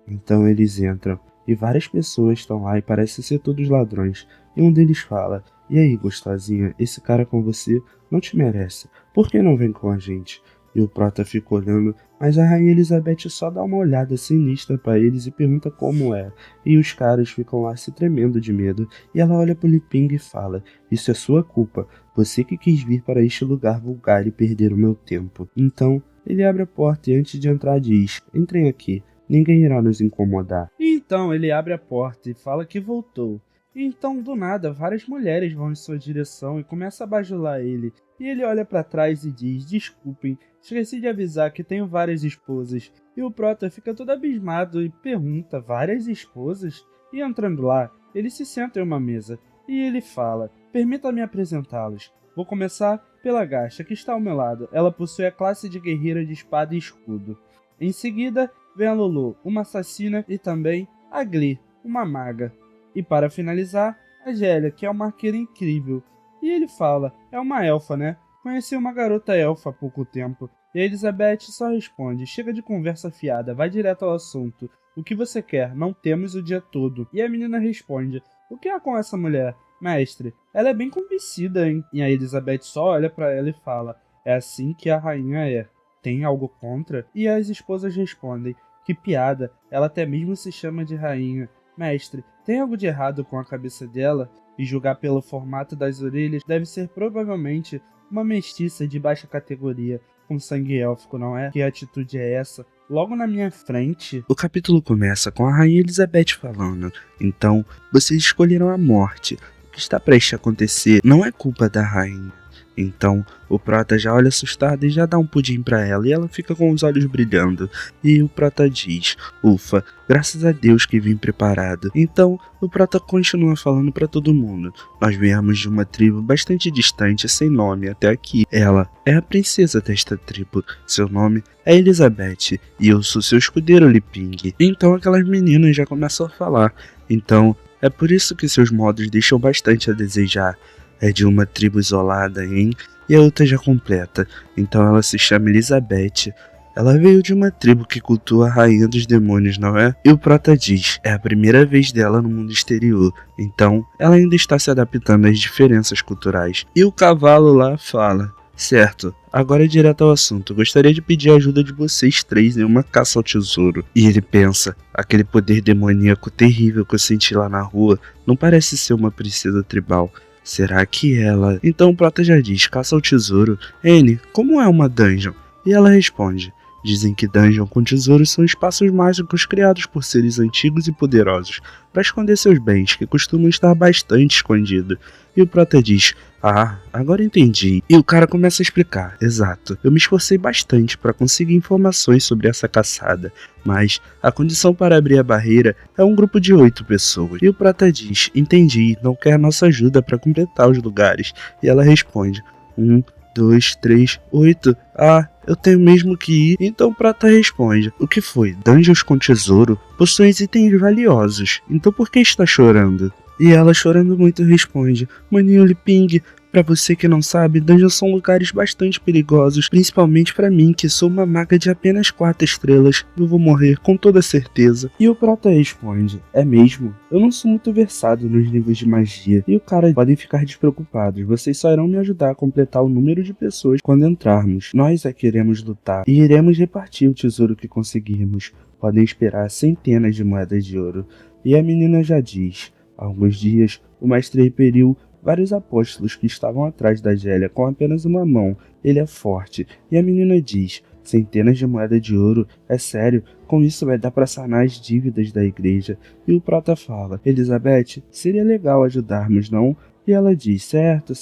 S1: Então eles entram e várias pessoas estão lá e parecem ser todos ladrões. E um deles fala: e aí, gostosinha, esse cara com você não te merece. Por que não vem com a gente? E o Prota fica olhando, mas a Rainha Elizabeth só dá uma olhada sinistra pra eles e pergunta como é. E os caras ficam lá se tremendo de medo. E ela olha pro Liping e fala: isso é sua culpa. Você que quis vir para este lugar vulgar e perder o meu tempo. Então, ele abre a porta e antes de entrar diz: entrem aqui, ninguém irá nos incomodar. Então ele abre a porta e fala que voltou. Então, do nada, várias mulheres vão em sua direção e começam a bajular ele. E ele olha pra trás e diz: desculpem, esqueci de avisar que tenho várias esposas. E o Prota fica todo abismado e pergunta: várias esposas? E entrando lá, ele se senta em uma mesa. E ele fala: permita-me apresentá-los. Vou começar pela Gacha, que está ao meu lado. Ela possui a classe de guerreira de espada e escudo. Em seguida, vem a Lulu, uma assassina, e também a Glee, uma maga. E para finalizar, a Gélia, que é uma arqueira incrível. E ele fala: é uma elfa, né? Conheci uma garota elfa há pouco tempo. E a Elizabeth só responde: chega de conversa fiada, vai direto ao assunto. O que você quer? Não temos o dia todo. E a menina responde: o que há com essa mulher? Mestre, ela é bem convencida, hein? E a Elizabeth só olha pra ela e fala: é assim que a rainha é. Tem algo contra? E as esposas respondem: que piada, ela até mesmo se chama de rainha. Mestre, tem algo de errado com a cabeça dela? E julgar pelo formato das orelhas, deve ser provavelmente uma mestiça de baixa categoria, com sangue élfico, não é? Que atitude é essa? Logo na minha frente... O capítulo começa com a Rainha Elizabeth falando: então, vocês escolheram a morte. O que está prestes a acontecer não é culpa da rainha. Então, o Prota já olha assustado e já dá um pudim pra ela, e ela fica com os olhos brilhando. E o Prota diz: ufa, graças a Deus que vim preparado. Então, o Prota continua falando pra todo mundo: nós viemos de uma tribo bastante distante, sem nome, até aqui. Ela é a princesa desta tribo. Seu nome é Elizabeth, e eu sou seu escudeiro, Liping. Então aquelas meninas já começam a falar: então, é por isso que seus modos deixam bastante a desejar. É de uma tribo isolada, hein? E a outra já completa. Então ela se chama Elizabeth. Ela veio de uma tribo que cultua a rainha dos demônios, não é? E o Prota diz: é a primeira vez dela no mundo exterior. Então ela ainda está se adaptando às diferenças culturais. E o cavalo lá fala: certo, agora é direto ao assunto. Gostaria de pedir a ajuda de vocês três em uma caça ao tesouro. E ele pensa: aquele poder demoníaco terrível que eu senti lá na rua não parece ser uma princesa tribal. Será que ela... Então o Prota já diz: caça ao tesouro. N, como é uma dungeon? E ela responde: dizem que dungeon com tesouros são espaços mágicos criados por seres antigos e poderosos para esconder seus bens, que costumam estar bastante escondidos. E o Prota diz: ah, agora entendi. E o cara começa a explicar: exato, eu me esforcei bastante para conseguir informações sobre essa caçada, mas a condição para abrir a barreira é um grupo de 8 pessoas. E o Prota diz: entendi, não quer nossa ajuda para completar os lugares. E ela responde: 1, 2, 3, 8. Ah, eu tenho mesmo que ir. Então o Prota responde: o que foi? Dungeons com tesouro possuem itens valiosos. Então por que está chorando? E ela, chorando muito, responde: maninho Liping, Pra você que não sabe, dungeons são lugares bastante perigosos, principalmente pra mim, que sou uma maga de apenas 4 estrelas. Eu vou morrer com toda certeza. E o Prota responde, é mesmo? Eu não sou muito versado nos níveis de magia. E o cara, podem ficar despreocupados, vocês só irão me ajudar a completar o número de pessoas quando entrarmos. Nós queremos lutar e iremos repartir o tesouro que conseguirmos. Podem esperar centenas de moedas de ouro. E a menina já diz, há alguns dias, o mestre repeliu vários apóstolos que estavam atrás da Gélia com apenas uma mão. Ele é forte. E a menina diz, centenas de moedas de ouro? É sério? Com isso vai dar para sanar as dívidas da igreja. E o Prota fala, Elizabeth, seria legal ajudarmos, não? E ela diz, certo,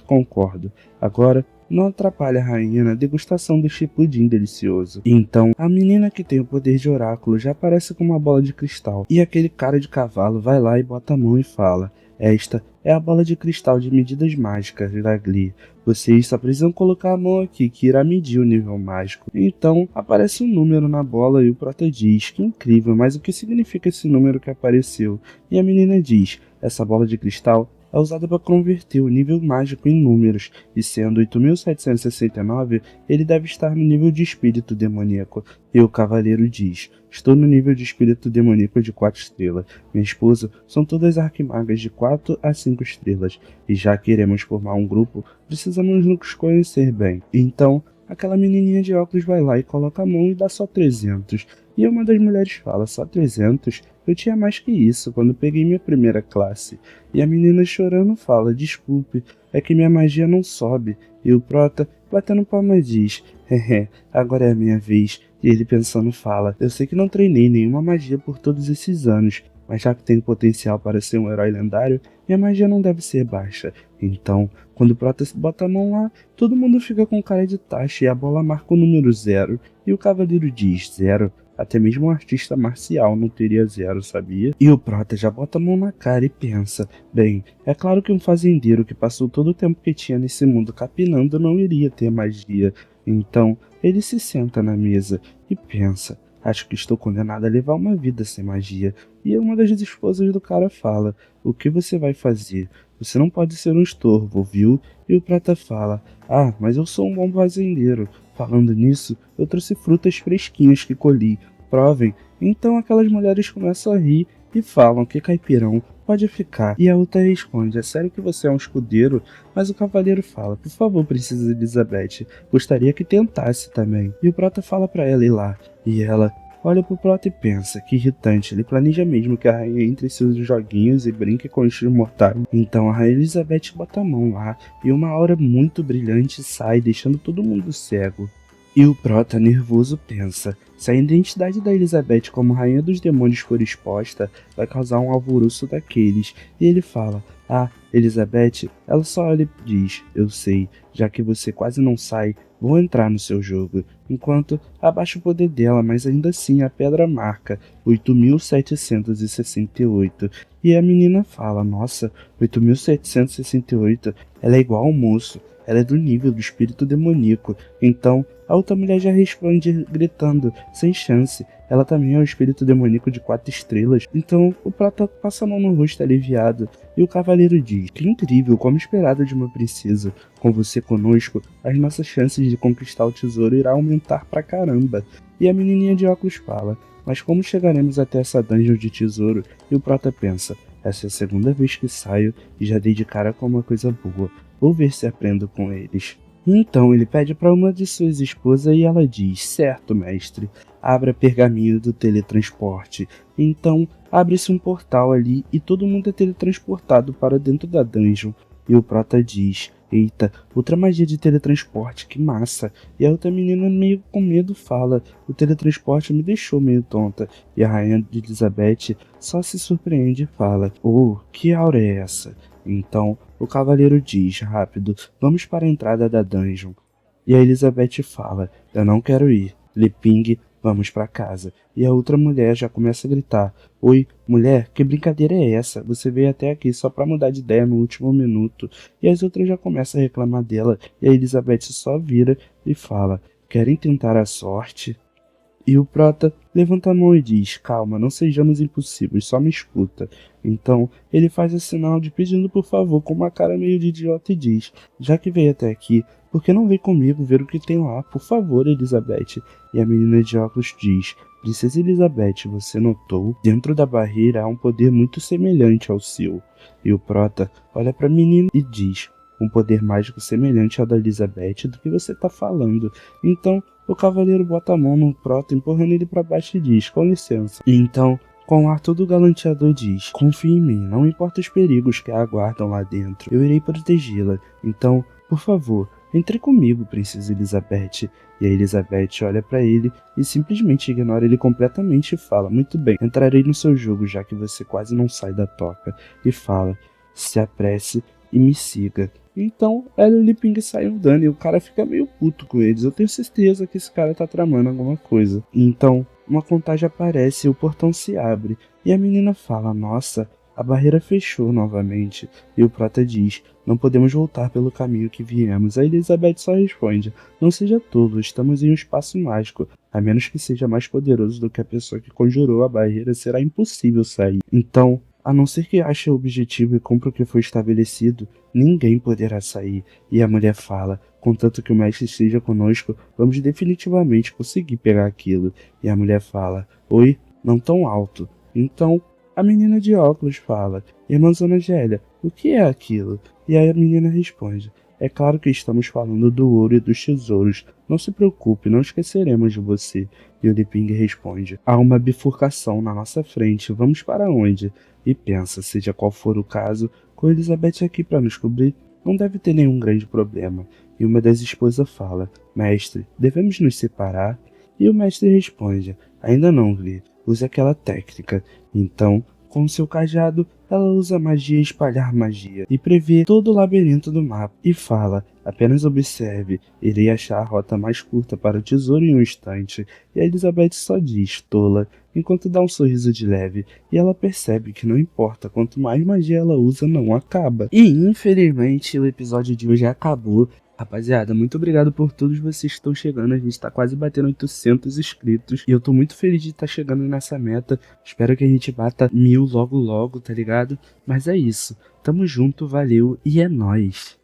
S1: concordo. Agora, não atrapalhe a rainha na degustação deste pudim delicioso. E então, a menina que tem o poder de oráculo já aparece com uma bola de cristal. E aquele cara de cavalo vai lá e bota a mão e fala, esta é a bola de cristal de medidas mágicas da Glee. Vocês só precisam colocar a mão aqui que irá medir o nível mágico. Então aparece um número na bola e o Prota diz, que incrível, mas o que significa esse número que apareceu? E a menina diz, essa bola de cristal é usada para converter o nível mágico em números, e sendo 8.769, ele deve estar no nível de espírito demoníaco. E o cavaleiro diz, estou no nível de espírito demoníaco de 4 estrelas. Minha esposa são todas arquimagas de 4 a 5 estrelas, e já que iremos formar um grupo, precisamos nos conhecer bem. Então, aquela menininha de óculos vai lá e coloca a mão e dá só 300. E uma das mulheres fala, só 300? Eu tinha mais que isso quando peguei minha primeira classe. E a menina chorando fala, desculpe, é que minha magia não sobe. E o Prota, batendo palma, diz, agora é a minha vez. E ele pensando fala, eu sei que não treinei nenhuma magia por todos esses anos, mas já que tenho potencial para ser um herói lendário, minha magia não deve ser baixa. Então, quando o Prota bota a mão lá, todo mundo fica com cara de taxa e a bola marca o número 0. E o cavaleiro diz, 0? Até mesmo um artista marcial não teria 0, sabia? E o Prota já bota a mão na cara e pensa, bem, é claro que um fazendeiro que passou todo o tempo que tinha nesse mundo capinando não iria ter magia. Então, ele se senta na mesa e pensa, acho que estou condenado a levar uma vida sem magia. E uma das esposas do cara fala, o que você vai fazer? Você não pode ser um estorvo, viu? E o Prota fala, mas eu sou um bom fazendeiro. Falando nisso, eu trouxe frutas fresquinhas que colhi. Provem. Então aquelas mulheres começam a rir e falam que caipirão pode ficar. E a outra responde, é sério que você é um escudeiro? Mas o cavaleiro fala, por favor, princesa Elizabeth, gostaria que tentasse também. E o Prota fala pra ela ir lá. E ela olha pro Prota e pensa, que irritante, ele planeja mesmo que a rainha entre em seus joguinhos e brinque com os mortais. Então a rainha Elizabeth bota a mão lá, e uma aura muito brilhante sai, deixando todo mundo cego. E o Prota, nervoso, pensa, se a identidade da Elizabeth como rainha dos demônios for exposta, vai causar um alvoroço daqueles. E ele fala, Elizabeth, ela só olha e diz, eu sei, já que você quase não sai, vou entrar no seu jogo. Enquanto abaixa o poder dela, mas ainda assim a pedra marca 8.768. E a menina fala, nossa, 8.768, ela é igual ao moço. Ela é do nível do espírito demoníaco. Então, a outra mulher já responde gritando, sem chance. Ela também é um espírito demoníaco de 4 estrelas. Então, o Prota passa a mão no rosto aliviado. E o cavaleiro diz, que incrível, como esperado de uma princesa. Com você conosco, as nossas chances de conquistar o tesouro irá aumentar pra caramba. E a menininha de óculos fala, mas como chegaremos até essa dungeon de tesouro? E o Prota pensa, essa é a segunda vez que saio e já dei de cara com uma coisa boa. Vou ver se aprendo com eles. Então ele pede para uma de suas esposas e ela diz, certo, mestre, abra pergaminho do teletransporte. Então abre-se um portal ali e todo mundo é teletransportado para dentro da dungeon. E o Prota diz, eita, outra magia de teletransporte, que massa. E a outra menina meio com medo fala, o teletransporte me deixou meio tonta. E a rainha de Elizabeth só se surpreende e fala, que aura é essa? Então o cavaleiro diz, rápido, vamos para a entrada da dungeon. E a Elizabeth fala, eu não quero ir. Leping, vamos para casa. E a outra mulher já começa a gritar, oi, mulher, que brincadeira é essa? Você veio até aqui só para mudar de ideia no último minuto. E as outras já começam a reclamar dela. E a Elizabeth só vira e fala, querem tentar a sorte? E o prota levanta a mão e diz: calma, não sejamos impossíveis, só me escuta. Então ele faz o sinal de pedindo por favor com uma cara meio de idiota e diz: já que veio até aqui, por que não vem comigo ver o que tem lá? Por favor, Elizabeth. E a menina de óculos diz: Princesa Elizabeth, você notou? Dentro da barreira há um poder muito semelhante ao seu. E o prota olha para a menina e diz: um poder mágico semelhante ao da Elizabeth, do que você tá falando. Então o cavaleiro bota a mão no prota, empurrando ele para baixo e diz: com licença. E então, com um ar todo galanteador, diz: confie em mim, não importa os perigos que a aguardam lá dentro, eu irei protegê-la. Então, por favor, entre comigo, Princesa Elizabeth. E a Elizabeth olha para ele e simplesmente ignora ele completamente e fala: muito bem, entrarei no seu jogo já que você quase não sai da toca. E fala: se apresse e me siga. Então, ela e o Liping saem andando e o cara fica meio puto com eles. Eu tenho certeza que esse cara tá tramando alguma coisa. Então, uma contagem aparece e o portão se abre. E a menina fala: nossa, a barreira fechou novamente. E o prota diz: não podemos voltar pelo caminho que viemos. A Elizabeth só responde: não seja tolo, estamos em um espaço mágico. A menos que seja mais poderoso do que a pessoa que conjurou a barreira, será impossível sair. Então, a não ser que ache o objetivo e cumpra o que foi estabelecido, ninguém poderá sair. E a mulher fala: contanto que o mestre esteja conosco, vamos definitivamente conseguir pegar aquilo. E a mulher fala: oi, não tão alto. Então, a menina de óculos fala: irmãzona Gélia, o que é aquilo? E aí a menina responde: é claro que estamos falando do ouro e dos tesouros. Não se preocupe, não esqueceremos de você. E o Liping responde: há uma bifurcação na nossa frente, vamos para onde? E pensa, seja qual for o caso, com Elizabeth aqui para nos cobrir, não deve ter nenhum grande problema. E uma das esposas fala: mestre, devemos nos separar? E o mestre responde: ainda não, Vi, use aquela técnica. Então, com seu cajado, ela usa magia e espalhar magia, e prevê todo o labirinto do mapa, e fala: apenas observe, irei achar a rota mais curta para o tesouro em um instante. E a Elizabeth só diz: tola, enquanto dá um sorriso de leve, e ela percebe que não importa, quanto mais magia ela usa, não acaba. E infelizmente o episódio de hoje acabou. Rapaziada, muito obrigado por todos vocês que estão chegando, a gente tá quase batendo 800 inscritos, e eu tô muito feliz de estar chegando nessa meta, espero que a gente bata 1000 logo logo, tá ligado? Mas é isso, tamo junto, valeu e é nóis!